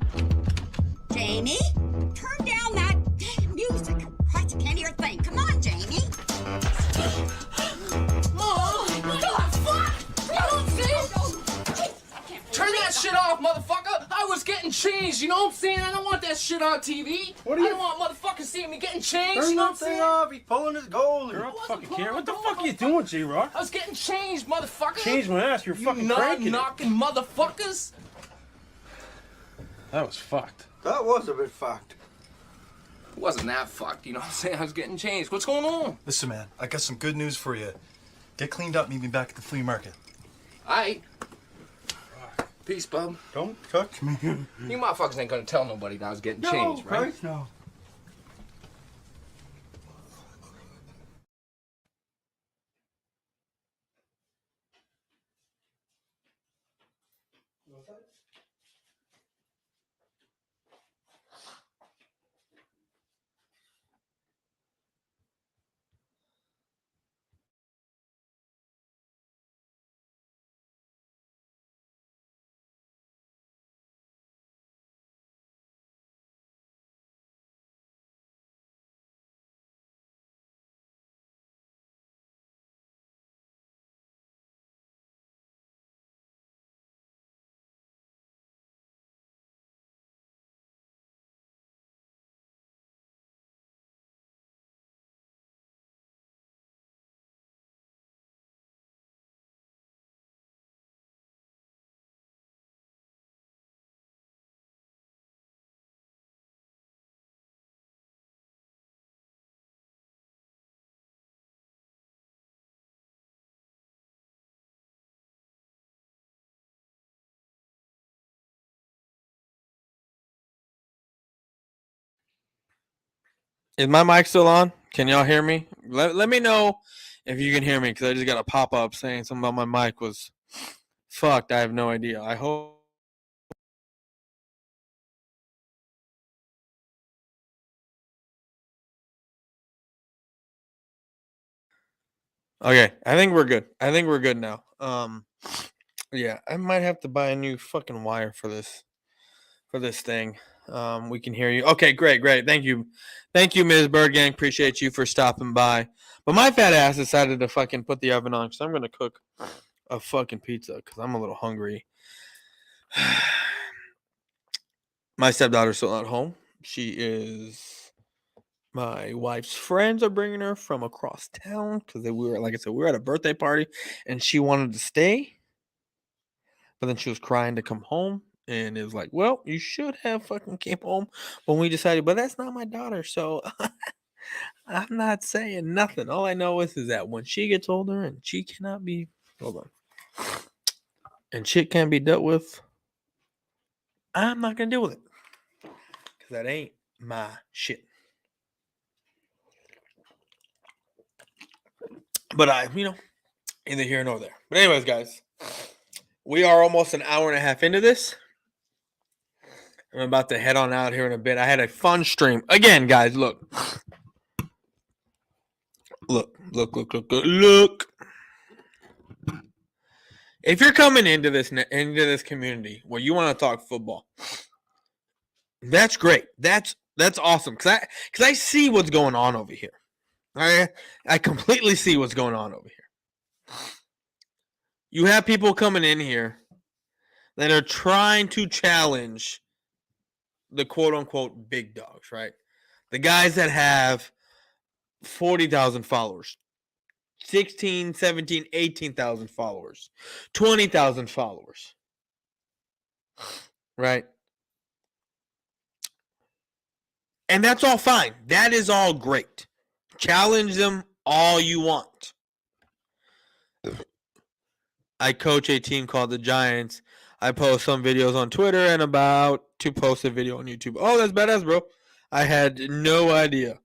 [SPEAKER 2] Jamie, turn down that damn music. Christ, I can't hear a thing. Come on, Jamie.
[SPEAKER 3] Mom, what the fuck? You don't see? Turn that shit off, motherfucker. I was getting changed, you know what I'm saying? I don't want that shit on TV.
[SPEAKER 5] What are you-
[SPEAKER 3] I don't want motherfuckers seeing me getting changed,
[SPEAKER 5] Turn
[SPEAKER 3] you know what
[SPEAKER 5] that
[SPEAKER 3] I'm
[SPEAKER 5] thing
[SPEAKER 3] saying?
[SPEAKER 5] off. He's pulling his goalie.
[SPEAKER 4] You're not fucking care. What the fuck are you doing, J-Rock?
[SPEAKER 3] I was getting changed, motherfucker.
[SPEAKER 4] Change my ass. You're
[SPEAKER 3] You
[SPEAKER 4] fucking cranking it.
[SPEAKER 3] knocking motherfuckers.
[SPEAKER 4] That was fucked.
[SPEAKER 5] That was a bit fucked.
[SPEAKER 3] It wasn't that fucked, you know what I'm saying? I was getting changed. What's going on?
[SPEAKER 6] Listen, man, I got some good news for you. Get cleaned up, meet me back at the flea market.
[SPEAKER 3] Aight. Peace, bub.
[SPEAKER 5] Don't touch me.
[SPEAKER 3] You motherfuckers ain't gonna tell nobody that I was getting
[SPEAKER 5] No,
[SPEAKER 3] changed, right?
[SPEAKER 5] Christ, no.
[SPEAKER 1] Is my mic still on? Can y'all hear me? Let me know if you can hear me because I just got a pop-up saying something about my mic was fucked. I have no idea. I hope. Okay, I think we're good. I think we're good now. Yeah, I might have to buy a new fucking wire for this thing. We can hear you. Okay, great. Thank you, Ms. Bergang. Appreciate you for stopping by. But my fat ass decided to fucking put the oven on because I'm gonna cook a fucking pizza because I'm a little hungry. My stepdaughter's still at home. She is. My wife's friends are bringing her from across town because we were, like I said, we were at a birthday party and she wanted to stay, but then she was crying to come home. And it was like, well, you should have fucking came home when we decided, but that's not my daughter, so I'm not saying nothing. All I know is that when she gets older and she cannot be, hold on, and shit can't be dealt with, I'm not gonna deal with it because that ain't my shit. But either here nor there. But anyways, guys, we are almost an hour and a half into this. I'm about to head on out here in a bit. I had a fun stream. Again, guys, look. Look. If you're coming into this community where you want to talk football, that's great. That's awesome. Cause I see what's going on over here. I completely see what's going on over here. You have people coming in here that are trying to challenge the quote-unquote big dogs, right? The guys that have 40,000 followers, 16, 17, 18,000 followers, 20,000 followers, right? And that's all fine. That is all great. Challenge them all you want. I coach a team called the Giants. I post some videos on Twitter and about to post a video on YouTube. Oh, that's badass, bro. I had no idea.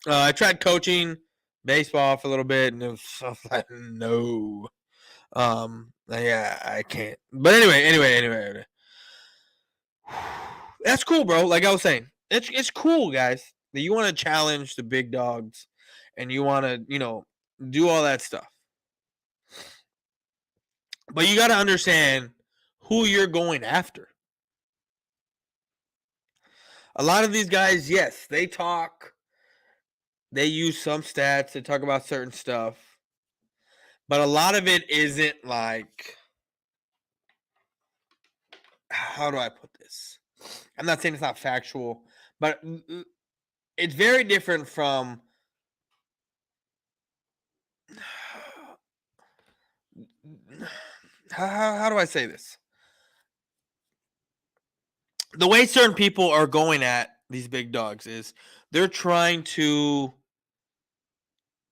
[SPEAKER 1] I tried coaching baseball for a little bit, and it was like, no. Yeah, I can't. But anyway. That's cool, bro. Like I was saying, it's cool, guys, that you want to challenge the big dogs and you want to, do all that stuff. But you got to understand who you're going after. A lot of these guys, yes, they talk. They use some stats. They talk about certain stuff. But a lot of it isn't like, how do I put this? I'm not saying it's not factual, but it's very different from how do I say this? The way certain people are going at these big dogs is they're trying to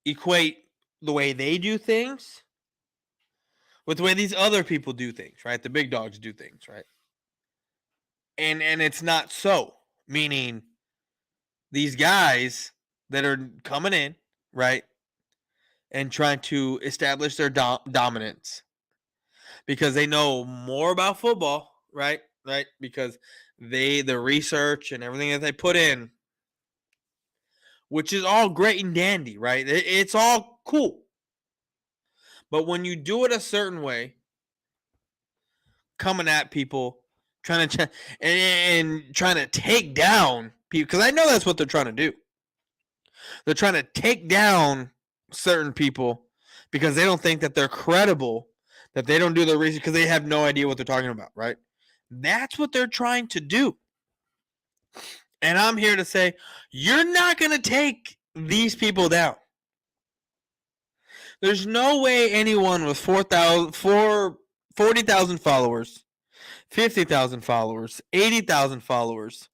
[SPEAKER 1] equate the way they do things with the way these other people do things, right? The big dogs do things, right? And it's not so. Meaning these guys that are coming in, right, and trying to establish their dominance because they know more about football, right? Because the research and everything that they put in, which is all great and dandy, right? It's all cool. But when you do it a certain way, coming at people, trying to take down people, because I know that's what they're trying to do. They're trying to take down certain people because they don't think that they're credible, that they don't do their research because they have no idea what they're talking about, right? That's what they're trying to do. And I'm here to say, you're not going to take these people down. There's no way anyone with 40,000 followers, 50,000 followers, 80,000 followers,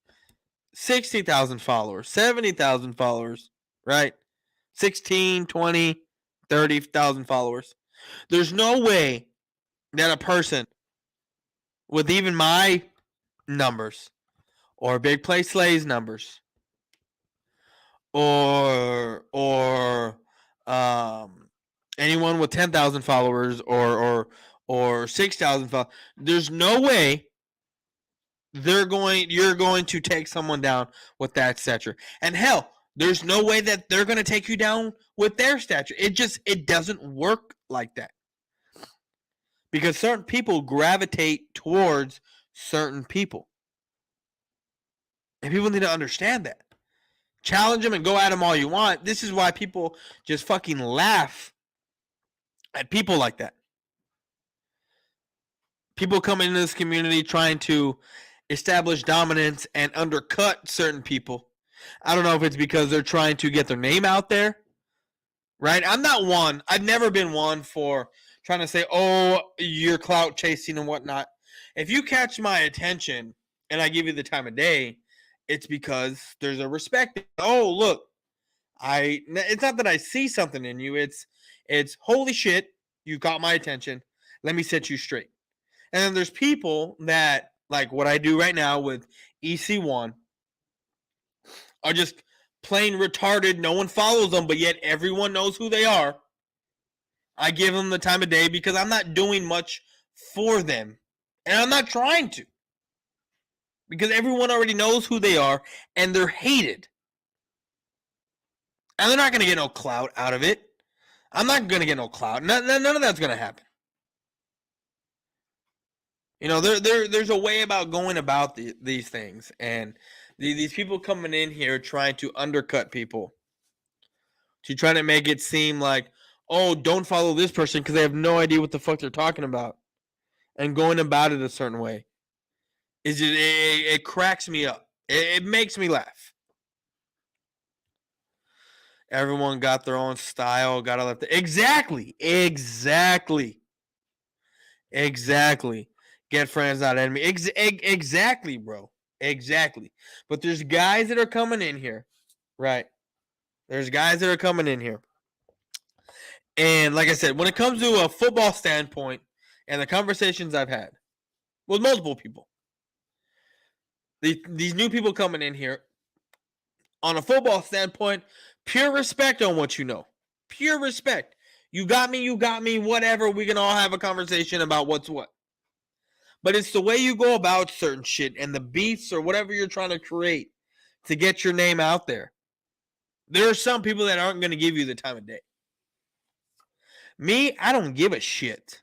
[SPEAKER 1] 60,000 followers, 70,000 followers, right? 16, 20, 30,000 followers. There's no way that a person with even my numbers or Big Play Slay's numbers or anyone with 10,000 followers or 6,000 followers, there's no way you're going to take someone down with that stature. And hell, there's no way that they're going to take you down with their stature. It doesn't work like that. Because certain people gravitate towards certain people. And people need to understand that. Challenge them and go at them all you want. This is why people just fucking laugh at people like that. People come into this community trying to establish dominance and undercut certain people. I don't know if it's because they're trying to get their name out there, right? I'm not one. I've never been one for trying to say, oh, you're clout chasing and whatnot. if you catch my attention and I give you the time of day, it's because there's a respect. Oh, look, it's not that I see something in you. It's holy shit, you got my attention. Let me set you straight. And then there's people that, like what I do right now with EC1, are just plain retarded. No one follows them, but yet everyone knows who they are. I give them the time of day because I'm not doing much for them. And I'm not trying to. Because everyone already knows who they are and they're hated. And they're not going to get no clout out of it. I'm not going to get no clout. None of that's going to happen. You know, there's a way about going about these things. And these people coming in here trying to undercut people. To try to make it seem like, oh, don't follow this person because they have no idea what the fuck they're talking about. And going about it a certain way. It cracks me up. It makes me laugh. Everyone got their own style. Gotta let exactly. Get friends, not enemy. Exactly, bro. Exactly. But there's guys that are coming in here, right? There's guys that are coming in here. And like I said, when it comes to a football standpoint and the conversations I've had with multiple people, these new people coming in here, on a football standpoint, pure respect on what you know. Pure respect. You got me, whatever. We can all have a conversation about what's what. But it's the way you go about certain shit and the beats or whatever you're trying to create to get your name out there. There are some people that aren't going to give you the time of day. Me, I don't give a shit.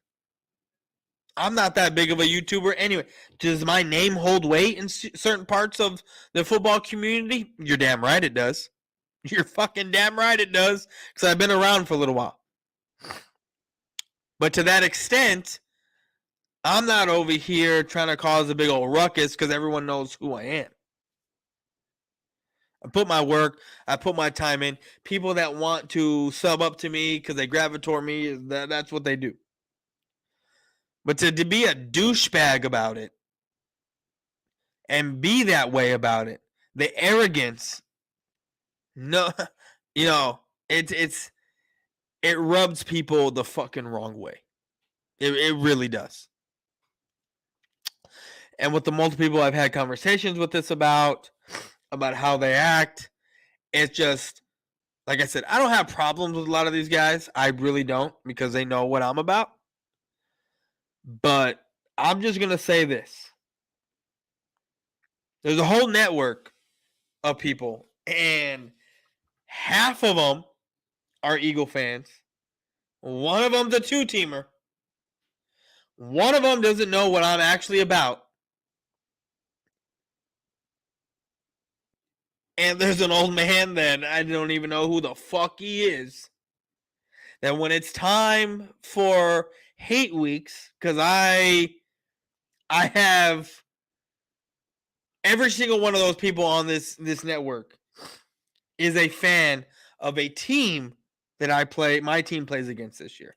[SPEAKER 1] I'm not that big of a YouTuber anyway. Does my name hold weight in certain parts of the football community? You're damn right it does. You're fucking damn right it does. Because I've been around for a little while. But to that extent, I'm not over here trying to cause a big old ruckus because everyone knows who I am. I put my work, I put my time in. People that want to sub up to me because they gravitate me, that's what they do. But to be a douchebag about it and be that way about it, the arrogance, no, you know, it rubs people the fucking wrong way. It really does. And with the multiple people I've had conversations with this about how they act, it's just, like I said, I don't have problems with a lot of these guys. I really don't, because they know what I'm about. But I'm just going to say this. There's a whole network of people, and half of them are Eagle fans. One of them's a two-teamer. One of them doesn't know what I'm actually about. And there's an old man that I don't even know who the fuck he is. That when it's time for hate weeks, because I have every single one of those people on this network is a fan of a team that my team plays against this year.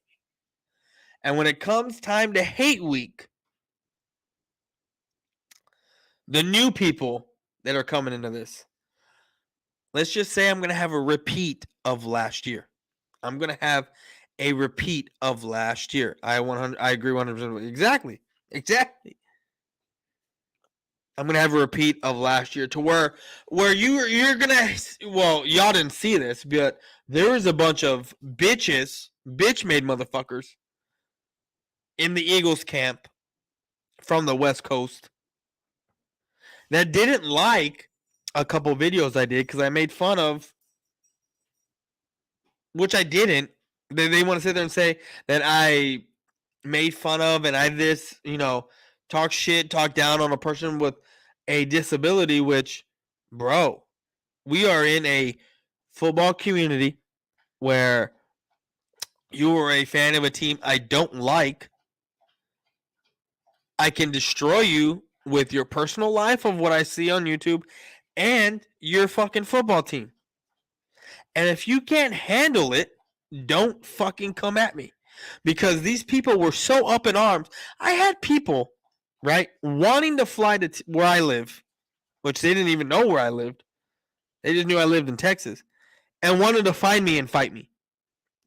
[SPEAKER 1] And when it comes time to hate week, the new people that are coming into this, let's just say I'm going to have a repeat of last year. I'm going to have a repeat of last year. I agree 100%. Exactly. I'm going to have a repeat of last year to where you're going to, well, y'all didn't see this, but there was a bunch of bitch-made motherfuckers in the Eagles camp from the West Coast that didn't like a couple videos I did because I made fun of, which I didn't. They want to sit there and say that I made fun of and I talk shit, talk down on a person with a disability, which, bro, we are in a football community where you are a fan of a team I don't like. I can destroy you with your personal life of what I see on YouTube and your fucking football team. And if you can't handle it, don't fucking come at me. Because these people were so up in arms. I had people right? Wanting to fly to where I live, which they didn't even know where I lived. They just knew I lived in Texas and wanted to find me and fight me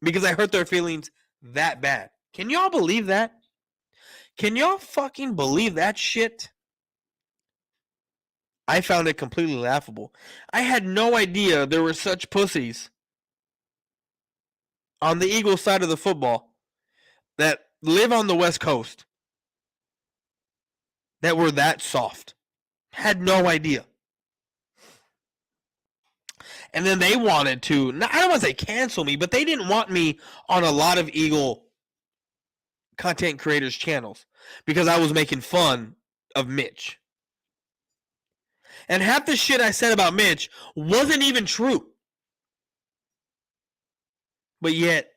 [SPEAKER 1] because I hurt their feelings that bad. Can y'all believe that? Can y'all fucking believe that shit? I found it completely laughable. I had no idea there were such pussies on the Eagles side of the football that live on the West Coast that were that soft. Had no idea. And then they wanted to, I don't want to say cancel me, but they didn't want me on a lot of Eagle content creators' channels because I was making fun of Mitch. And half the shit I said about Mitch wasn't even true. But yet,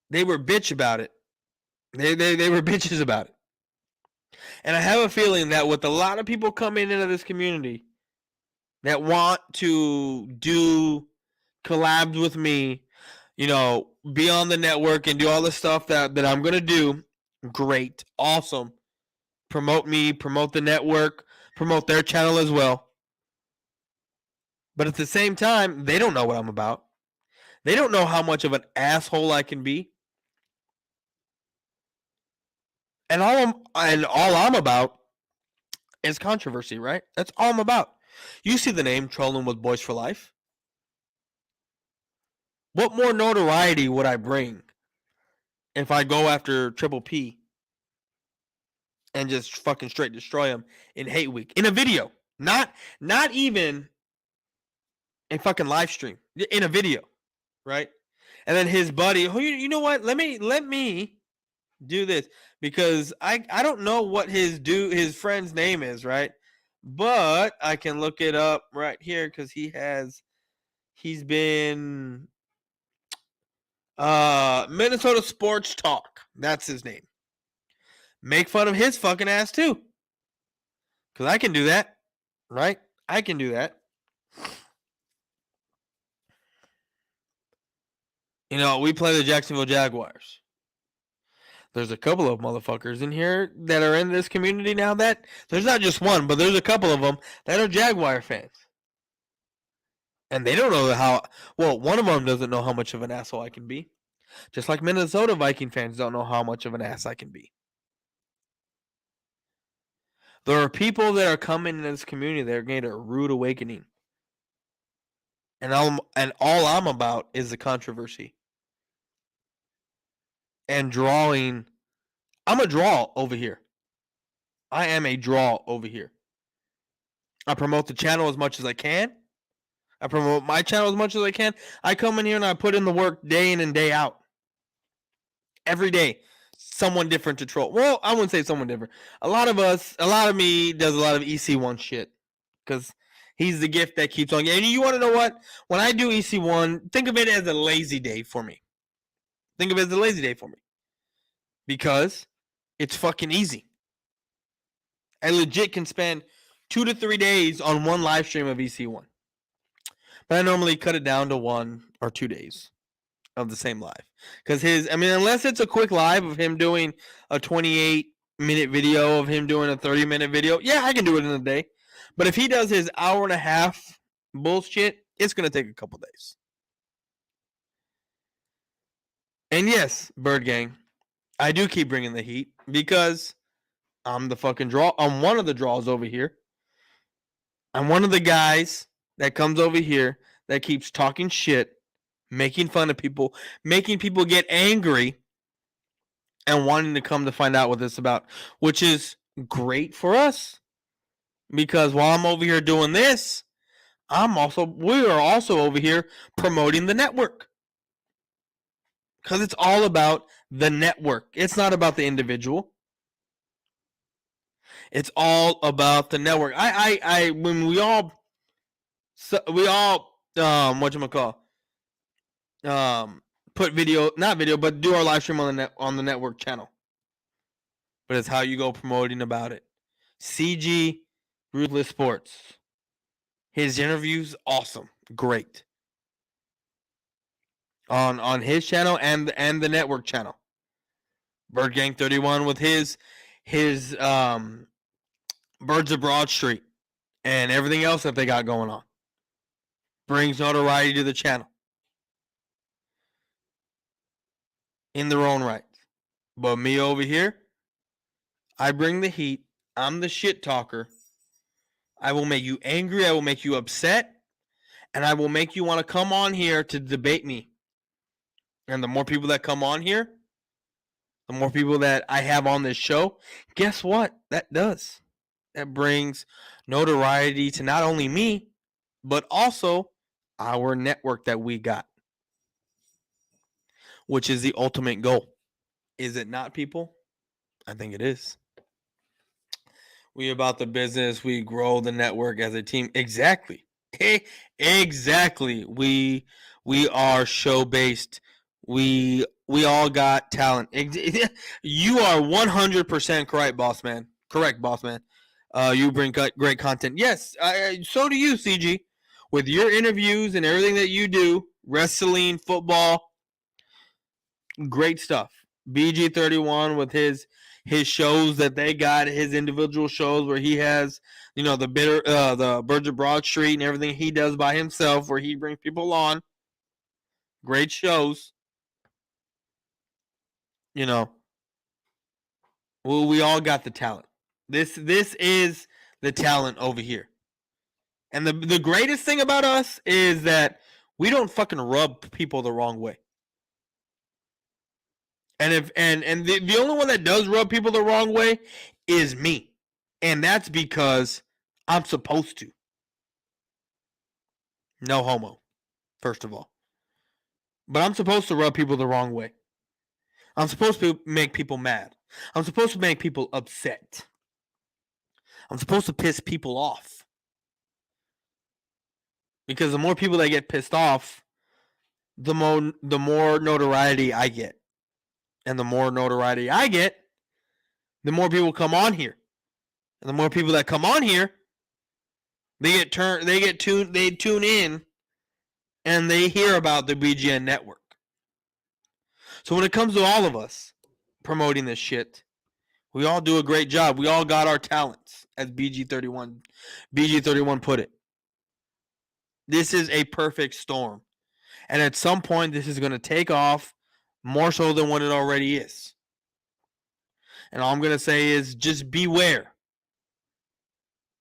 [SPEAKER 1] they were bitch about it. They were bitches about it. And I have a feeling that with a lot of people coming into this community that want to do collabs with me, you know, be on the network and do all the stuff that I'm going to do, great, awesome. Promote me, promote the network, promote their channel as well. But at the same time, they don't know what I'm about. They don't know how much of an asshole I can be. And all I'm about is controversy, right? That's all I'm about. You see the name Trolling with Boyz4Life. What more notoriety would I bring if I go after Triple P and just fucking straight destroy him in Hate Week in a video? Not even a fucking live stream, in a video, right? And then his buddy, oh, you know what? Let me do this because I don't know what his friend's name is, right? But I can look it up right here because he's been Minnesota Sports Talk. That's his name. Make fun of his fucking ass too. Because I can do that. Right? I can do that. You know, we play the Jacksonville Jaguars. There's a couple of motherfuckers in here that are in this community now that there's not just one, but there's a couple of them that are Jaguar fans. And they don't know one of them doesn't know how much of an asshole I can be. Just like Minnesota Viking fans don't know how much of an ass I can be. There are people that are coming in this community that are getting a rude awakening. And all I'm about is the controversy. And drawing. I'm a draw over here. I am a draw over here. I promote the channel as much as I can. I promote my channel as much as I can. I come in here and I put in the work day in and day out. Every day, someone different to troll. Well, I wouldn't say someone different. A lot of me does a lot of EC1 shit. Because he's the gift that keeps on. And you want to know what? When I do EC1, think of it as a lazy day for me. Because it's fucking easy. I legit can spend 2 to 3 days on one live stream of EC1. But I normally cut it down to 1 or 2 days of the same live. Because unless it's a quick live of him doing a 28-minute video of him doing a 30-minute video, yeah, I can do it in a day. But if he does his hour and a half bullshit, it's going to take a couple days. And yes, Bird Gang, I do keep bringing the heat because I'm the fucking draw. I'm one of the draws over here. I'm one of the guys that comes over here that keeps talking shit, making fun of people, making people get angry, and wanting to come to find out what this is about, which is great for us. Because while I'm over here doing this, we are also over here promoting the network. Because it's all about the network. It's not about the individual. It's all about the network. When we all put not video, but do our live stream on the network channel. But it's how you go promoting about it. CG Ruthless Sports. His interviews, awesome. Great. On his channel and the network channel. Bird Gang 31 with his his Birds of Broad Street and everything else that they got going on. Brings notoriety to the channel in their own right. But me over here, I bring the heat. I'm the shit talker. I will make you angry. I will make you upset. And I will make you want to come on here to debate me. And the more people that come on here, the more people that I have on this show, guess what? That brings notoriety to not only me, but also our network that we got, which is the ultimate goal. Is it not, people? I think it is. We about the business. We grow the network as a team. Exactly. Exactly. We are show based. We all got talent. You are 100% correct, boss man. Correct, boss man. You bring great content. Yes, so do you, CG. With your interviews and everything that you do, wrestling, football, great stuff. BG31 with his shows that they got, his individual shows where he has, the Birds of Broad Street and everything he does by himself, where he brings people on. Great shows. We all got the talent. This is the talent over here. And the greatest thing about us is that we don't fucking rub people the wrong way. And the only one that does rub people the wrong way is me. And that's because I'm supposed to. No homo, first of all. But I'm supposed to rub people the wrong way. I'm supposed to make people mad. I'm supposed to make people upset. I'm supposed to piss people off. Because the more people that get pissed off, the more notoriety I get. And the more notoriety I get, the more people come on here. And the more people that come on here, they tune in and they hear about the BGN network. So when it comes to all of us promoting this shit, we all do a great job. We all got our talents, as BG31 put it. This is a perfect storm. And at some point, this is going to take off more so than what it already is. And all I'm going to say is just beware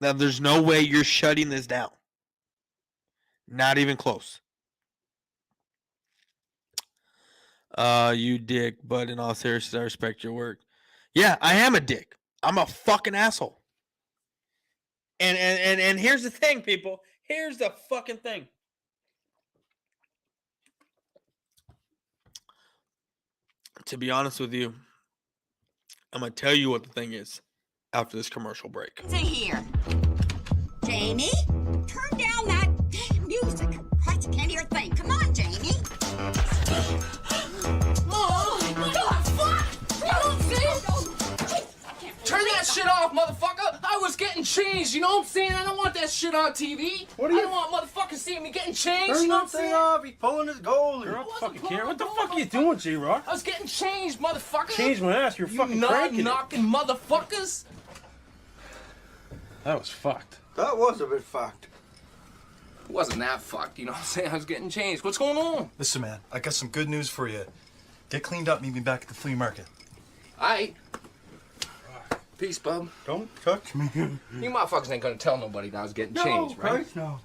[SPEAKER 1] that there's no way you're shutting this down. Not even close. You dick, but in all seriousness, I respect your work. Yeah, I am a dick. I'm a fucking asshole. And here's the thing, people. Here's the fucking thing. To be honest with you, I'm going to tell you what the thing is after this commercial break.
[SPEAKER 2] What's in here? Jamie, turn down that damn music. Christ, I can't hear a thing. Come on, Jamie.
[SPEAKER 3] Mom, what the fuck? You don't see? Turn that shit off, motherfucker. I was getting changed, you know what I'm saying? I don't want that shit on TV. I don't want motherfuckers seeing me getting changed,
[SPEAKER 5] Turn
[SPEAKER 3] you know what I'm
[SPEAKER 5] that thing
[SPEAKER 3] saying?
[SPEAKER 5] off. He's pulling his goalie.
[SPEAKER 4] You're not fucking care. What the fuck are you doing, J-Rock?
[SPEAKER 3] I was getting changed, motherfucker.
[SPEAKER 4] Change my ass. You're fucking
[SPEAKER 3] You
[SPEAKER 4] cranking.
[SPEAKER 3] knocking motherfuckers.
[SPEAKER 4] That was fucked.
[SPEAKER 5] That was a bit fucked.
[SPEAKER 3] It wasn't that fucked, you know what I'm saying? I was getting changed. What's going on?
[SPEAKER 6] Listen, man, I got some good news for you. Get cleaned up, meet me back at the flea market.
[SPEAKER 3] Aight. Peace, bub.
[SPEAKER 5] Don't touch me.
[SPEAKER 3] You motherfuckers ain't gonna tell nobody that I was getting changed, right?
[SPEAKER 5] Christ, no.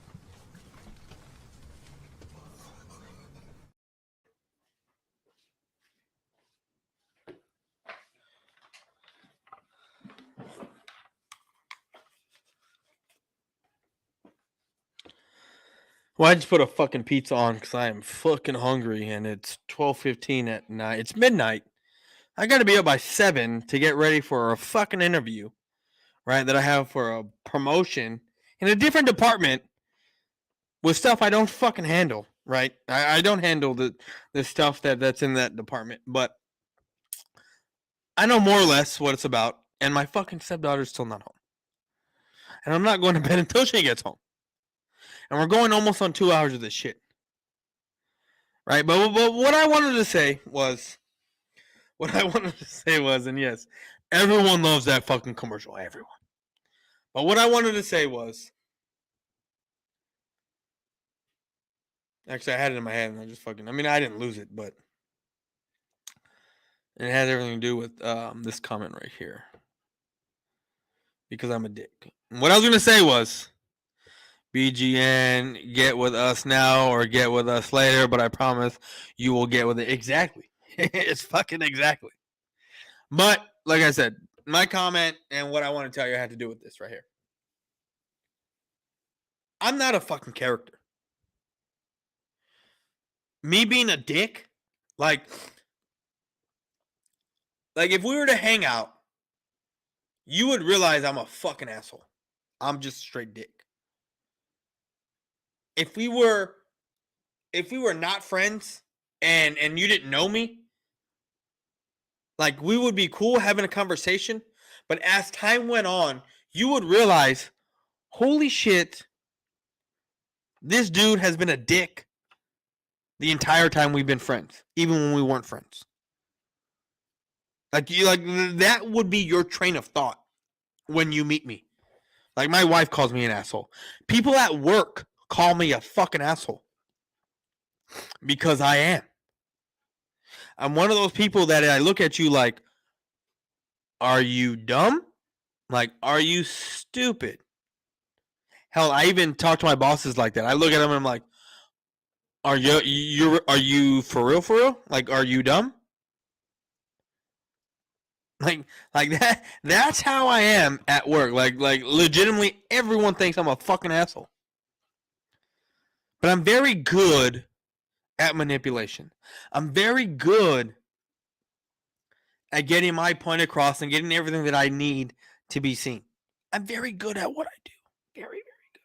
[SPEAKER 1] Well, I just put a fucking pizza on because I am fucking hungry and it's 12:15 at night. It's midnight. I got to be up by 7 to get ready for a fucking interview, right? That I have for a promotion in a different department with stuff I don't fucking handle, right? I don't handle the stuff that's in that department, but I know more or less what it's about, and my fucking stepdaughter's still not home. And I'm not going to bed until she gets home. And we're going almost on 2 hours of this shit. Right? But what I wanted to say was, and yes, Everyone loves that fucking commercial. Everyone. But what I wanted to say was, actually, I had it in my head and I just fucking, I mean, I didn't lose it, but it has everything to do with this comment right here. Because I'm a dick. And what I was going to say was, BGN, get with us now or get with us later, but I promise you will get with it. Exactly. It's fucking exactly. But, like I said, my comment and what I want to tell you had to do with this right here. I'm not a fucking character. Me being a dick, like if we were to hang out, you would realize I'm a fucking asshole. I'm just a straight dick. If we were not friends and you didn't know me, like we would be cool having a conversation, but as time went on, you would realize, holy shit, this dude has been a dick the entire time we've been friends, even when we weren't friends. Like that would be your train of thought when you meet me. Like my wife calls me an asshole. People at work call me a fucking asshole because I am. I'm one of those people that I look at you like, are you dumb? Like, are you stupid? Hell, I even talk to my bosses like that. I look at them and I'm like, are you for real? Like, are you dumb? Like that. That's how I am at work. Like legitimately, everyone thinks I'm a fucking asshole. But I'm very good at manipulation. I'm very good at getting my point across and getting everything that I need to be seen. I'm very good at what I do. Very, very good.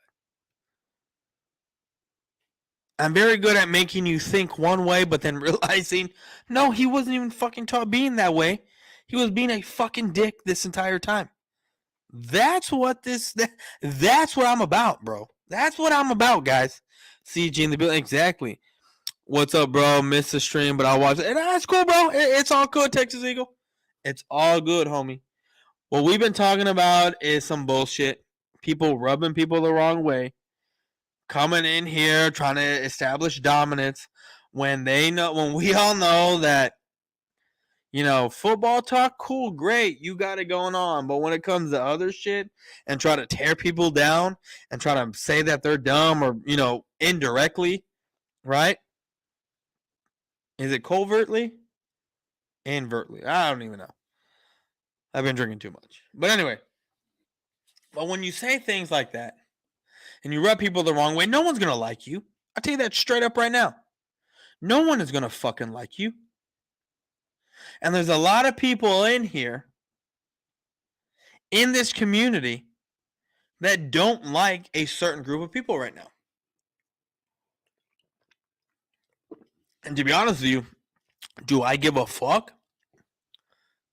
[SPEAKER 1] I'm very good at making you think one way, but then realizing, no, he wasn't even fucking taught being that way. He was being a fucking dick this entire time. That's what that's what I'm about, bro. That's what I'm about, guys. CG in the building. Exactly. What's up, bro? Missed the stream, but I'll watch it. And that's cool, bro. It's all good, Texas Eagle. It's all good, homie. What we've been talking about is some bullshit. People rubbing people the wrong way. Coming in here trying to establish dominance when we all know that, football talk, cool, great, you got it going on. But when it comes to other shit and try to tear people down and try to say that they're dumb or, indirectly, right? Is it covertly? Invertly. I don't even know. I've been drinking too much. But anyway, but when you say things like that and you rub people the wrong way, no one's going to like you. I'll tell you that straight up right now. No one is going to fucking like you. And there's a lot of people in here, in this community, that don't like a certain group of people right now. And to be honest with you, do I give a fuck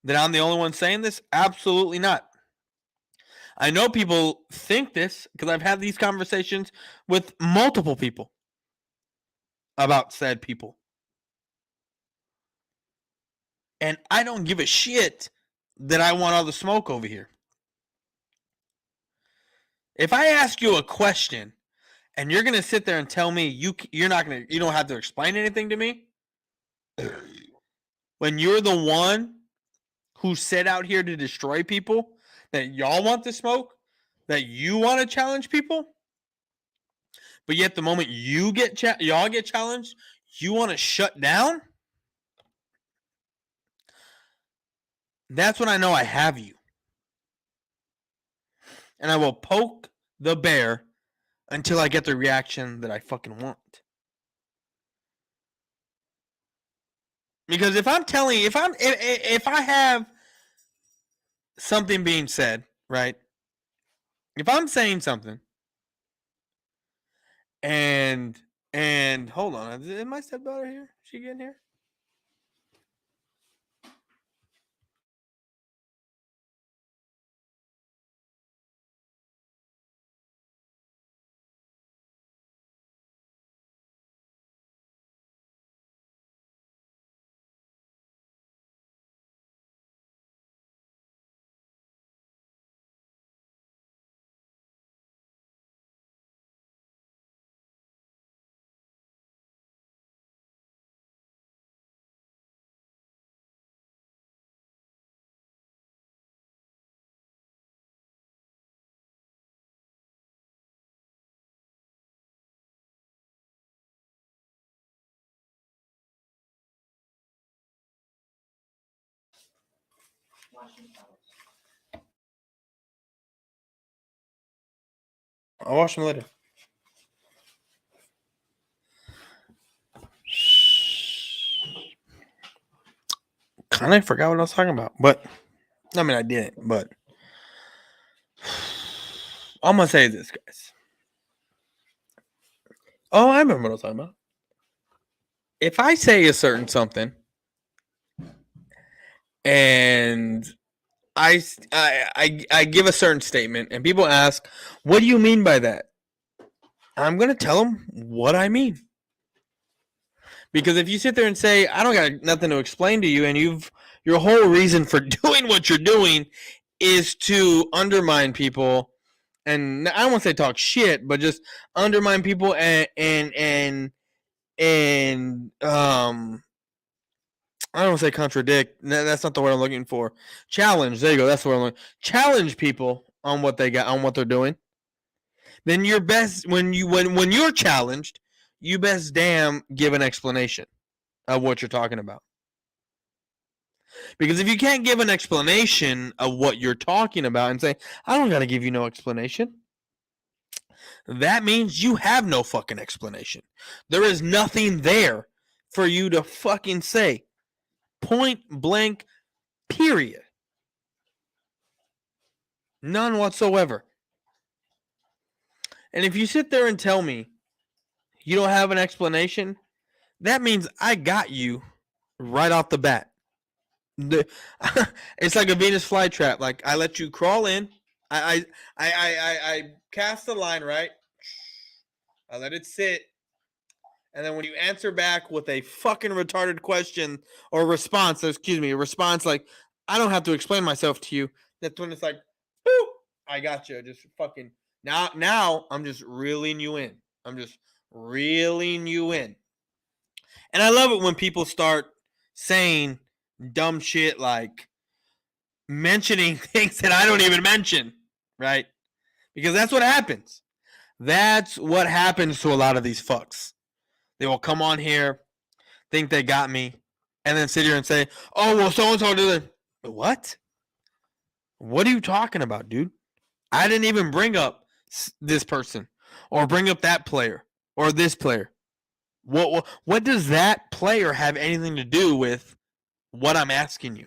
[SPEAKER 1] that I'm the only one saying this? Absolutely not. I know people think this because I've had these conversations with multiple people about said people. And I don't give a shit that I want all the smoke over here. If I ask you a question and you're going to sit there and tell me you don't have to explain anything to me, when you're the one who set out here to destroy people, that y'all want to smoke, that you want to challenge people, but yet the moment y'all get challenged, you want to shut down, that's when I know I have you. And I will poke the bear until I get the reaction that I fucking want. Because if I have something being said, right? If I'm saying something and hold on, is my stepdaughter here? Is she getting here? I'll wash them later. Kind of forgot what I was talking about, but I mean, I didn't, but I'm gonna say this, guys. Oh, I remember what I was talking about. If I say a certain something and I give a certain statement and people ask, what do you mean by that? I'm going to tell them what I mean. Because if you sit there and say, I don't got nothing to explain to you, and your whole reason for doing what you're doing is to undermine people, and I don't want to say talk shit, but just undermine people and I don't want to say contradict. That's not the word I'm looking for. Challenge. There you go. That's the word I'm looking. Challenge people on what they got, on what they're doing. Then you're best when you're challenged, you best damn give an explanation of what you're talking about. Because if you can't give an explanation of what you're talking about and say, I don't got to give you no explanation, that means you have no fucking explanation. There is nothing there for you to fucking say. Point blank, period. None whatsoever. And if you sit there and tell me you don't have an explanation, that means I got you right off the bat. It's like a Venus flytrap. Like I let you crawl in. I cast the line, right? I let it sit. And then when you answer back with a fucking retarded question or response, a response like, I don't have to explain myself to you. That's when it's like, boop, I got you. Just fucking, now I'm just reeling you in. I'm just reeling you in. And I love it when people start saying dumb shit like mentioning things that I don't even mention, right? Because that's what happens. That's what happens to a lot of these fucks. They will come on here, think they got me, and then sit here and say, oh, well, so-and-so did it. What? What are you talking about, dude? I didn't even bring up this person or bring up that player or this player. What does that player have anything to do with what I'm asking you?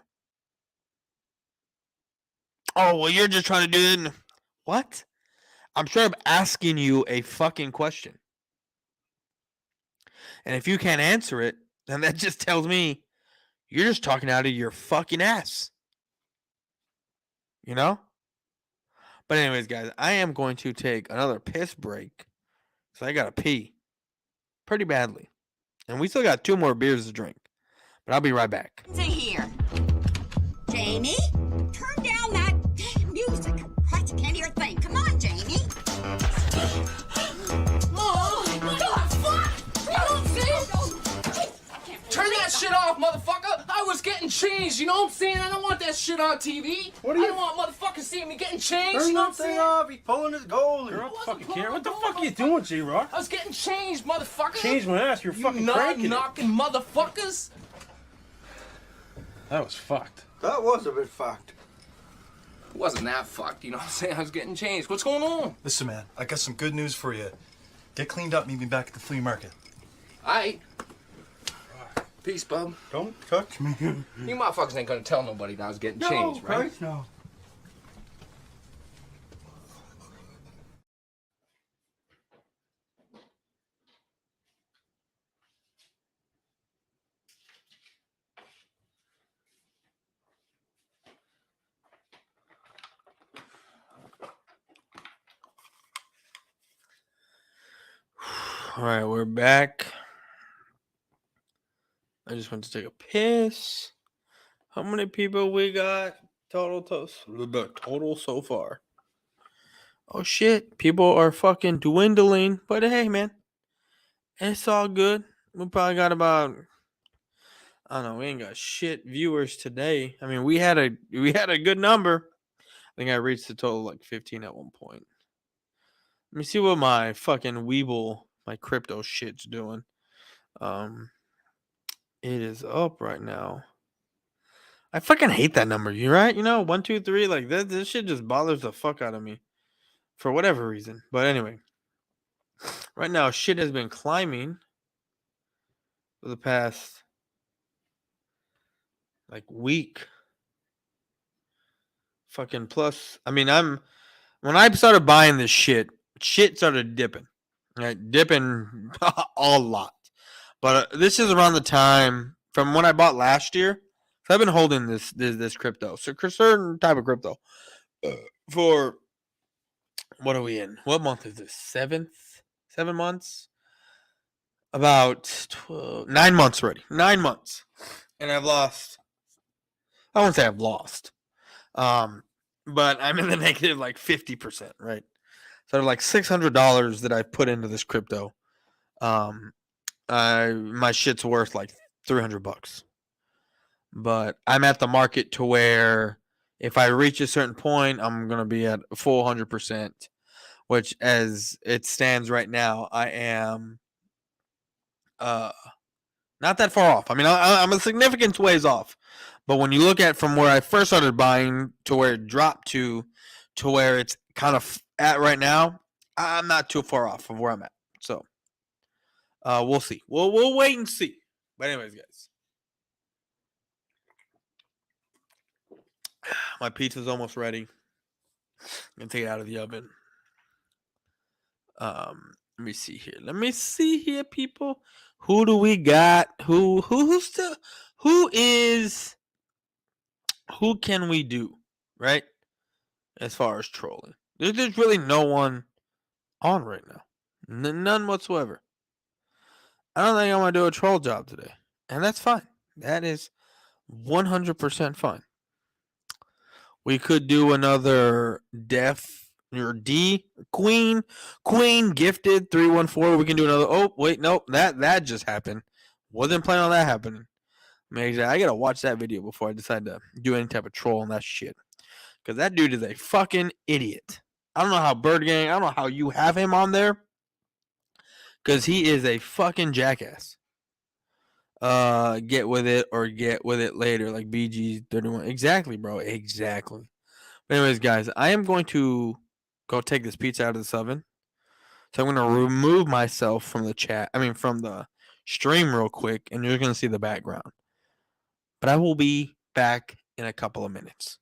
[SPEAKER 1] Oh, well, you're just trying to do it. What? I'm straight up asking you a fucking question. And if you can't answer it, then that just tells me you're just talking out of your fucking ass. You know? But anyways, guys, I am going to take another piss break. So I got to pee pretty badly. And we still got 2 more beers to drink. But I'll be right back.
[SPEAKER 2] In here. Jamie, turn down that damn music. Christ, I can't hear a thing. Come on, Jamie.
[SPEAKER 3] Oh, God, fuck! You don't see? Turn that shit off, motherfucker! I was getting changed, you know what I'm saying? I don't want that shit on TV.
[SPEAKER 5] What are you-
[SPEAKER 3] I don't want motherfuckers seeing me getting changed,
[SPEAKER 5] Turn
[SPEAKER 3] you know what I'm
[SPEAKER 5] that thing
[SPEAKER 3] saying?
[SPEAKER 5] off. He's pulling his goalie.
[SPEAKER 4] You're off the fucking
[SPEAKER 3] Wasn't
[SPEAKER 4] camera. What the
[SPEAKER 3] pulling
[SPEAKER 4] fuck are you
[SPEAKER 3] the
[SPEAKER 4] doing, J-Rock?
[SPEAKER 3] I was getting changed, motherfucker!
[SPEAKER 4] Change my ass. You're
[SPEAKER 3] You
[SPEAKER 4] fucking cranking it.
[SPEAKER 3] knocking motherfuckers!
[SPEAKER 4] That was fucked.
[SPEAKER 5] That was a bit fucked.
[SPEAKER 3] It wasn't that fucked, you know what I'm saying? I was getting changed. What's going on?
[SPEAKER 6] Listen, man, I got some good news for you. Get cleaned up, meet me back at the flea market.
[SPEAKER 3] Aight. Peace, bub.
[SPEAKER 5] Don't touch me.
[SPEAKER 3] You motherfuckers ain't gonna tell nobody that I was getting
[SPEAKER 5] No,
[SPEAKER 3] changed, right?
[SPEAKER 5] Christ, no.
[SPEAKER 1] All right, we're back. I just went to take a piss. How many people we got total so far? Oh shit, people are fucking dwindling. But hey, man, it's all good. We probably got about, I don't know, we ain't got shit viewers today. I mean, we had a good number. I think I reached a total like 15 at one point. Let me see what my fucking Weeble, my crypto shit's doing. It is up right now. I fucking hate that number. You right? 1, 2, 3. Like this shit just bothers the fuck out of me for whatever reason. But anyway, right now shit has been climbing for the past like week. Fucking plus. I mean, when I started buying this shit started dipping. Right, dipping a lot. But this is around the time from when I bought last year. So I've been holding this crypto, so certain type of crypto, for what are we in? What month is this? 7 months? About 9 months already. 9 months, and I've lost. I won't say I've lost, but I'm in the negative like 50%. Right, so like $600 that I put into this crypto. My shit's worth like $300. But I'm at the market to where if I reach a certain point, I'm gonna be at full 100%. Which, as it stands right now, I am not that far off. I mean, I'm a significant ways off. But when you look at from where I first started buying to where it dropped to where it's kind of at right now, I'm not too far off of where I'm at. So we'll see. We'll wait and see. But anyways, guys, my pizza's almost ready. I'm gonna take it out of the oven. Let me see here. Let me see here, people. Who do we got? Who can we do? Right? As far as trolling. There's really no one on right now. None whatsoever. I don't think I'm gonna do a troll job today. And that's fine. That is 100% fine. We could do another Def or D Queen Gifted 314. We can do another. Oh wait, nope, that just happened. Wasn't planning on that happening. Man, I gotta watch that video before I decide to do any type of troll on that shit. Because that dude is a fucking idiot. I don't know how Bird Gang. I don't know how you have him on there. Because he is a fucking jackass. Get with it or get with it later, like BG31. Exactly, bro. Exactly. But anyways, guys, I am going to go take this pizza out of this oven. So I'm going to remove myself from the chat. I mean, from the stream real quick, and you're going to see the background. But I will be back in a couple of minutes.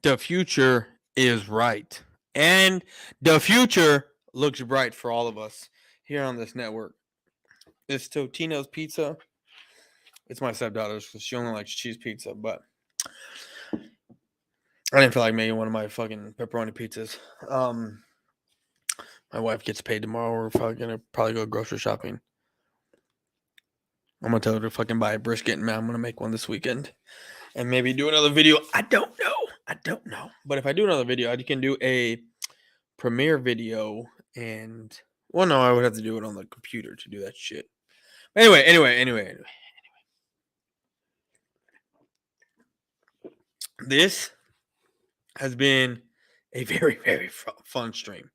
[SPEAKER 1] The future is right. And the future looks bright for all of us here on this network. It's Totino's Pizza. It's my stepdaughter's because she only likes cheese pizza, but I didn't feel like making one of my fucking pepperoni pizzas. My wife gets paid tomorrow. We're gonna go grocery shopping. I'm gonna tell her to fucking buy a brisket, and man, I'm gonna make one this weekend, and maybe do another video. I don't know. But if I do another video, I can do a premiere video, and well, no, I would have to do it on the computer to do that shit. Anyway. This has been a very, very fun stream.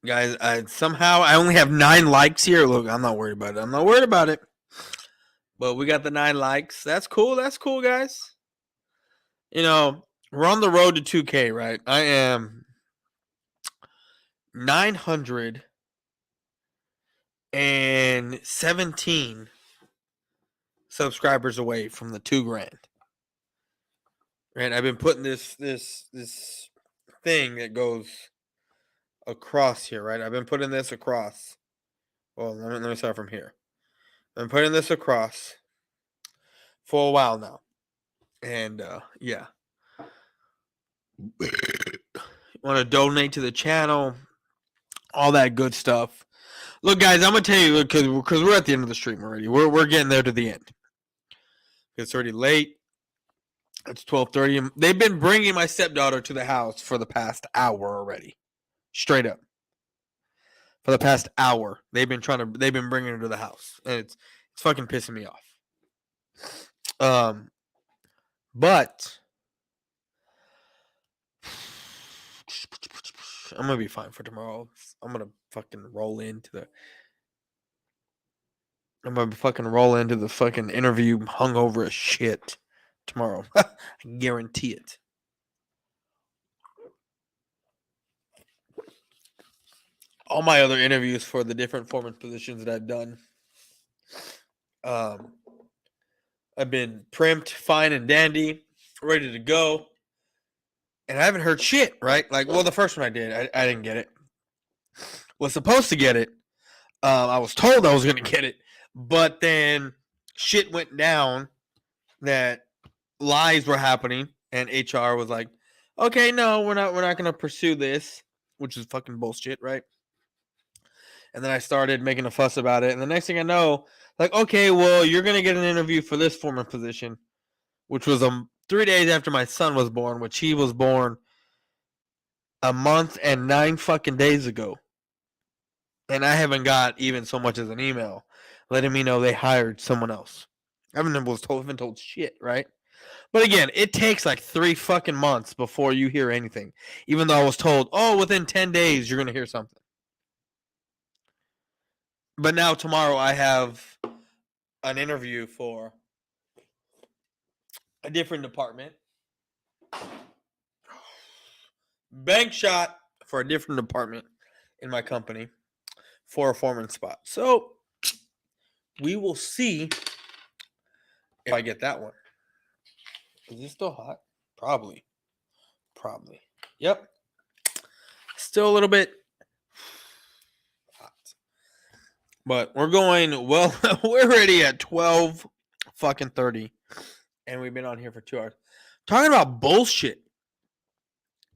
[SPEAKER 1] Guys, I only have 9 likes here. Look, I'm not worried about it. But we got the 9 likes. That's cool, guys. We're on the road to 2K, right? I am 917 subscribers away from the 2 grand. Right? I've been putting this thing that goes across here, right? I've been putting this across. Well, let me start from here. I'm putting this across for a while now. And yeah. Want to donate to the channel, all that good stuff. Look, guys, I'm gonna tell you because we're at the end of the stream already. We're getting there to the end. It's already late. It's 12:30. They've been bringing my stepdaughter to the house for the past hour already, straight up. For the past hour, they've been bringing her to the house, and it's fucking pissing me off. But I'm gonna be fine for tomorrow. I'm gonna fucking roll into the fucking interview hungover as shit tomorrow. I guarantee it. All my other interviews for the different foreman positions that I've done, I've been primed, fine and dandy, ready to go. And I haven't heard shit, right? Like, well, the first one I did, I didn't get it. Was supposed to get it. I was told I was going to get it. But then shit went down that lies were happening. And HR was like, okay, no, we're not going to pursue this. Which is fucking bullshit, right? And then I started making a fuss about it. And the next thing I know, like, okay, well, you're going to get an interview for this foreman position. Which was 3 days after my son was born, which he was born a month and 9 fucking days ago. And I haven't got even so much as an email letting me know they hired someone else. I haven't been told shit, right? But again, it takes like 3 fucking months before you hear anything. Even though I was told, oh, within 10 days, you're going to hear something. But now tomorrow I have an interview for a different department. Bank shot for a different department in my company for a foreman spot. So we will see if I get that one. Is this still hot? Probably. Yep. Still a little bit hot. But we're going, well, we're already at 12 fucking 30. And we've been on here for 2 hours. Talking about bullshit.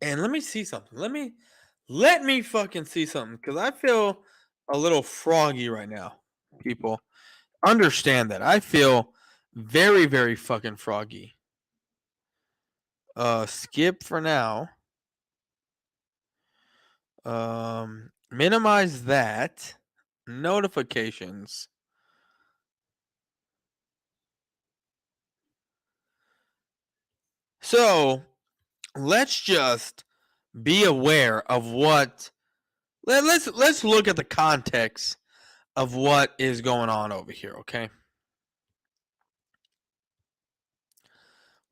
[SPEAKER 1] And let me see something. Let me fucking see something. Because I feel a little froggy right now, people. Understand that. I feel very, very fucking froggy. Skip for now. Minimize that. Notifications. So let's just be aware of what. Let's look at the context of what is going on over here, okay?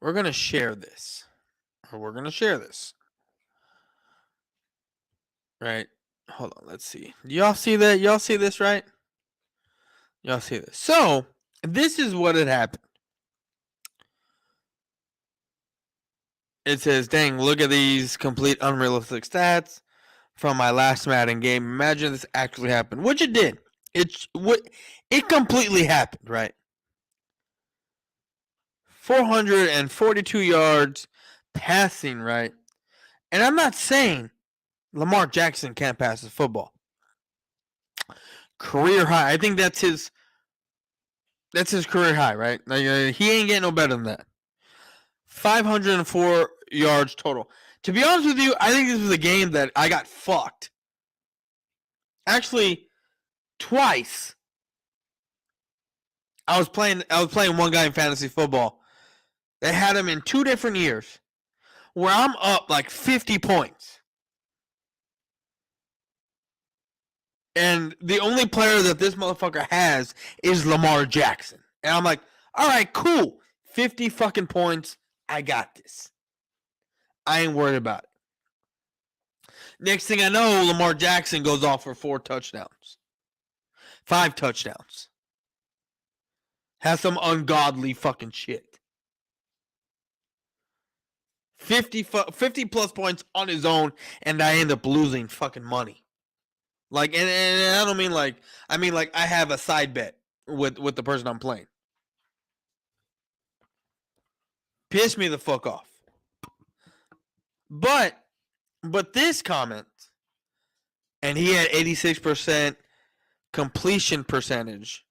[SPEAKER 1] We're going to share this. Right? Hold on, let's see. Y'all see that? Y'all see this, right? Y'all see this. So, this is what had happened. It says, dang, look at these complete unrealistic stats from my last Madden game. Imagine this actually happened, which it did. It completely happened, right? 442 yards passing, right? And I'm not saying Lamar Jackson can't pass his football. Career high. I think that's his career high, right? Like, he ain't getting no better than that. 504 yards total. To be honest with you, I think this was a game that I got fucked. Actually, twice. I was playing one guy in fantasy football. They had him in 2 different years where I'm up like 50 points. And the only player that this motherfucker has is Lamar Jackson. And I'm like, all right, cool. 50 fucking points. I got this. I ain't worried about it. Next thing I know, Lamar Jackson goes off for 4 touchdowns. 5 touchdowns. Has some ungodly fucking shit. 50 plus points on his own, and I end up losing fucking money. Like, and I don't mean like, I mean like I have a side bet with the person I'm playing. Piss me the fuck off. But this comment, and he had 86% completion percentage,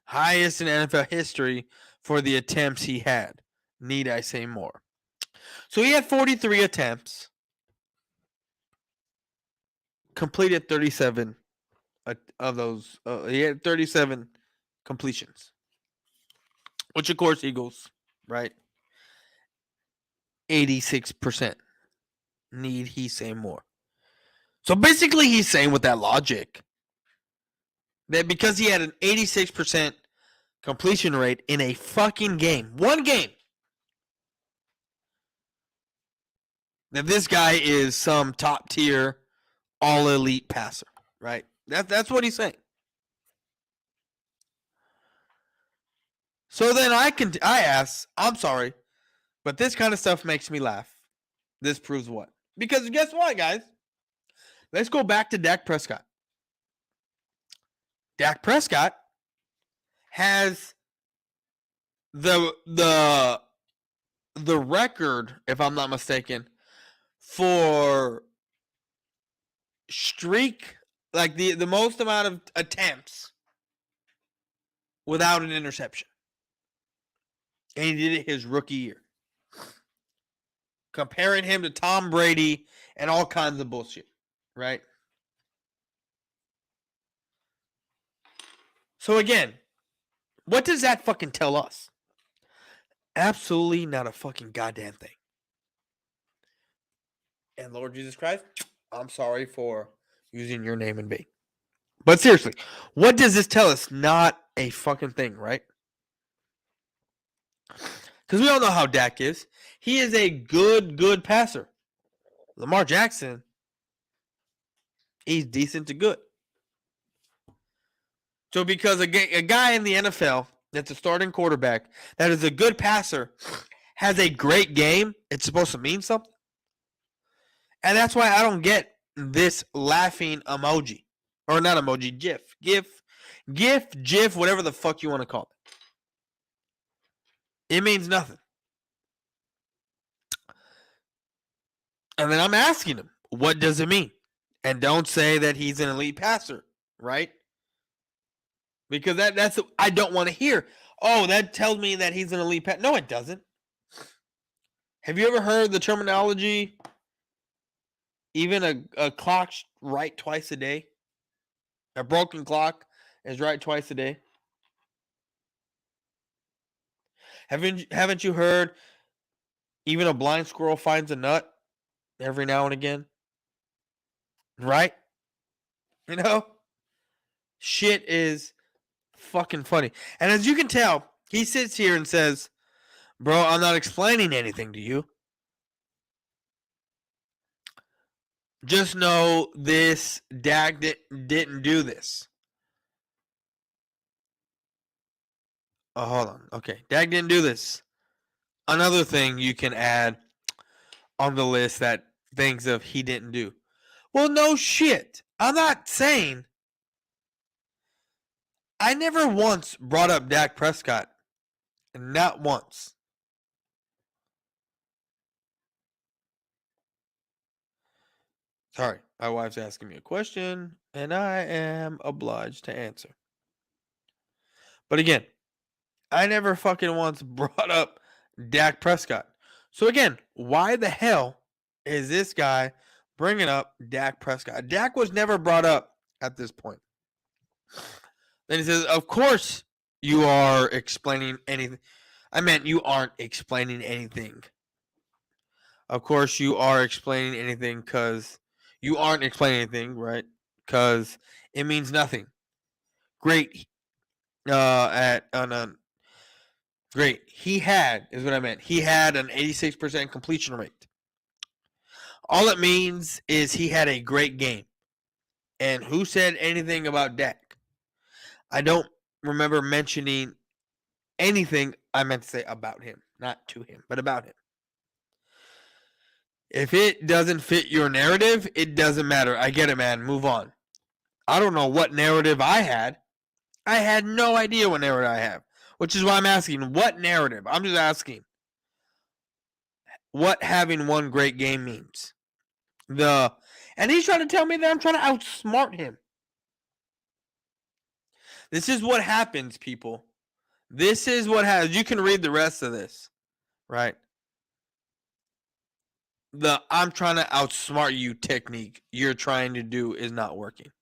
[SPEAKER 1] highest in NFL history for the attempts he had. Need I say more? So he had 43 attempts, completed 37 of those. He had 37 completions, which of course Eagles, right? 86%. Need he say more? So basically he's saying with that logic that because he had an 86% completion rate in a fucking game, one game, that this guy is some top tier, all elite passer, right? That's what he's saying. So then I ask, I'm sorry, but this kind of stuff makes me laugh. This proves what? Because guess what, guys? Let's go back to Dak Prescott. Dak Prescott has the record, if I'm not mistaken, for streak, like the most amount of attempts without an interception. And he did it his rookie year. Comparing him to Tom Brady and all kinds of bullshit, right? So again, what does that fucking tell us? Absolutely not a fucking goddamn thing. And Lord Jesus Christ, I'm sorry for using your name in vain. But seriously, what does this tell us? Not a fucking thing, right? Because we all know how Dak is. He is a good passer. Lamar Jackson, he's decent to good. So because a guy in the NFL that's a starting quarterback that is a good passer has a great game, it's supposed to mean something. And that's why I don't get this laughing emoji. Or not emoji, GIF, whatever the fuck you want to call it. It means nothing. And then I'm asking him, what does it mean? And don't say that he's an elite passer, right? Because that's I don't want to hear. Oh, that tells me that he's an elite passer. No, it doesn't. Have you ever heard the terminology, even a clock right twice a day? A broken clock is right twice a day. Haven't you heard even a blind squirrel finds a nut every now and again? Right? You know? Shit is fucking funny. And as you can tell, he sits here and says, bro, I'm not explaining anything to you. Just know this, Dak didn't do this. Oh, hold on. Okay, Dak didn't do this. Another thing you can add on the list that things of he didn't do. Well, no shit. I'm not saying. I never once brought up Dak Prescott. Not once. Sorry, my wife's asking me a question, and I am obliged to answer. But again, I never fucking once brought up Dak Prescott. So again, why the hell is this guy bringing up Dak Prescott? Dak was never brought up at this point. Then he says, of course you are explaining anything. I meant you aren't explaining anything. Of course you are explaining anything because you aren't explaining anything, right? Because it means nothing. Great. Great. He had an 86% completion rate. All it means is he had a great game. And who said anything about Dak? I don't remember mentioning anything I meant to say about him. Not to him, but about him. If it doesn't fit your narrative, it doesn't matter. I get it, man. Move on. I don't know what narrative I had. I had no idea what narrative I have, which is why I'm asking, what narrative? I'm just asking what having one great game means. And he's trying to tell me that I'm trying to outsmart him. This is what happens, people. This is what happens. You can read the rest of this, right? The I'm trying to outsmart you technique you're trying to do is not working.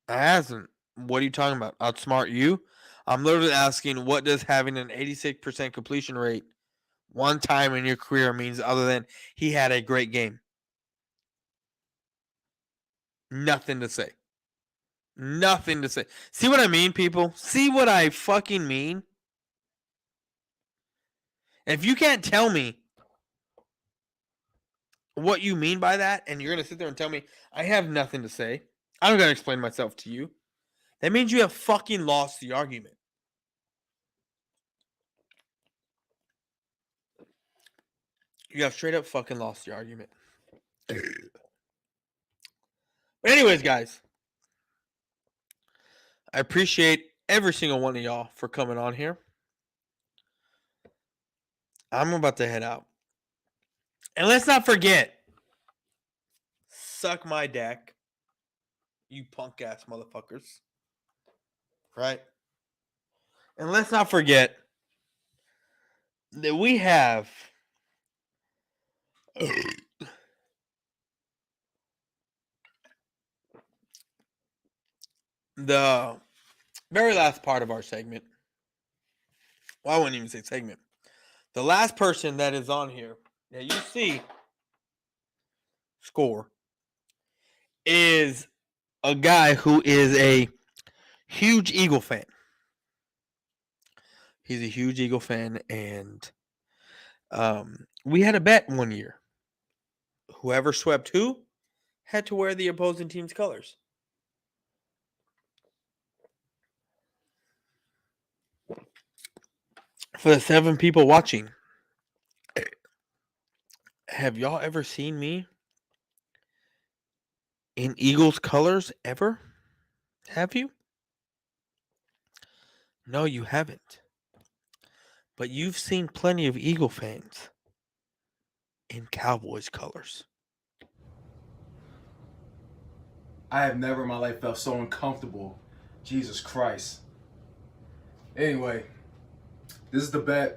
[SPEAKER 1] It hasn't. What are you talking about? Outsmart you? I'm literally asking, what does having an 86% completion rate one time in your career means other than he had a great game? Nothing to say. Nothing to say. See what I mean, people? See what I fucking mean? If you can't tell me what you mean by that, and you're going to sit there and tell me, I have nothing to say, I don't got to explain myself to you, that means you have fucking lost the argument. You have straight up fucking lost the argument. But anyways, guys, I appreciate every single one of y'all for coming on here. I'm about to head out. And let's not forget, suck my deck, you punk ass motherfuckers. Right? And let's not forget that we have the very last part of our segment. Well, I wouldn't even say segment. The last person that is on here that you see score is a guy who is a huge Eagle fan. He's a huge Eagle fan, and we had a bet one year. Whoever swept who had to wear the opposing team's colors. For the 7 people watching, have y'all ever seen me in Eagles colors ever? Have you? No, you haven't. But you've seen plenty of Eagle fans in Cowboys colors.
[SPEAKER 7] I have never in my life felt so uncomfortable. Jesus Christ. Anyway, this is the bet.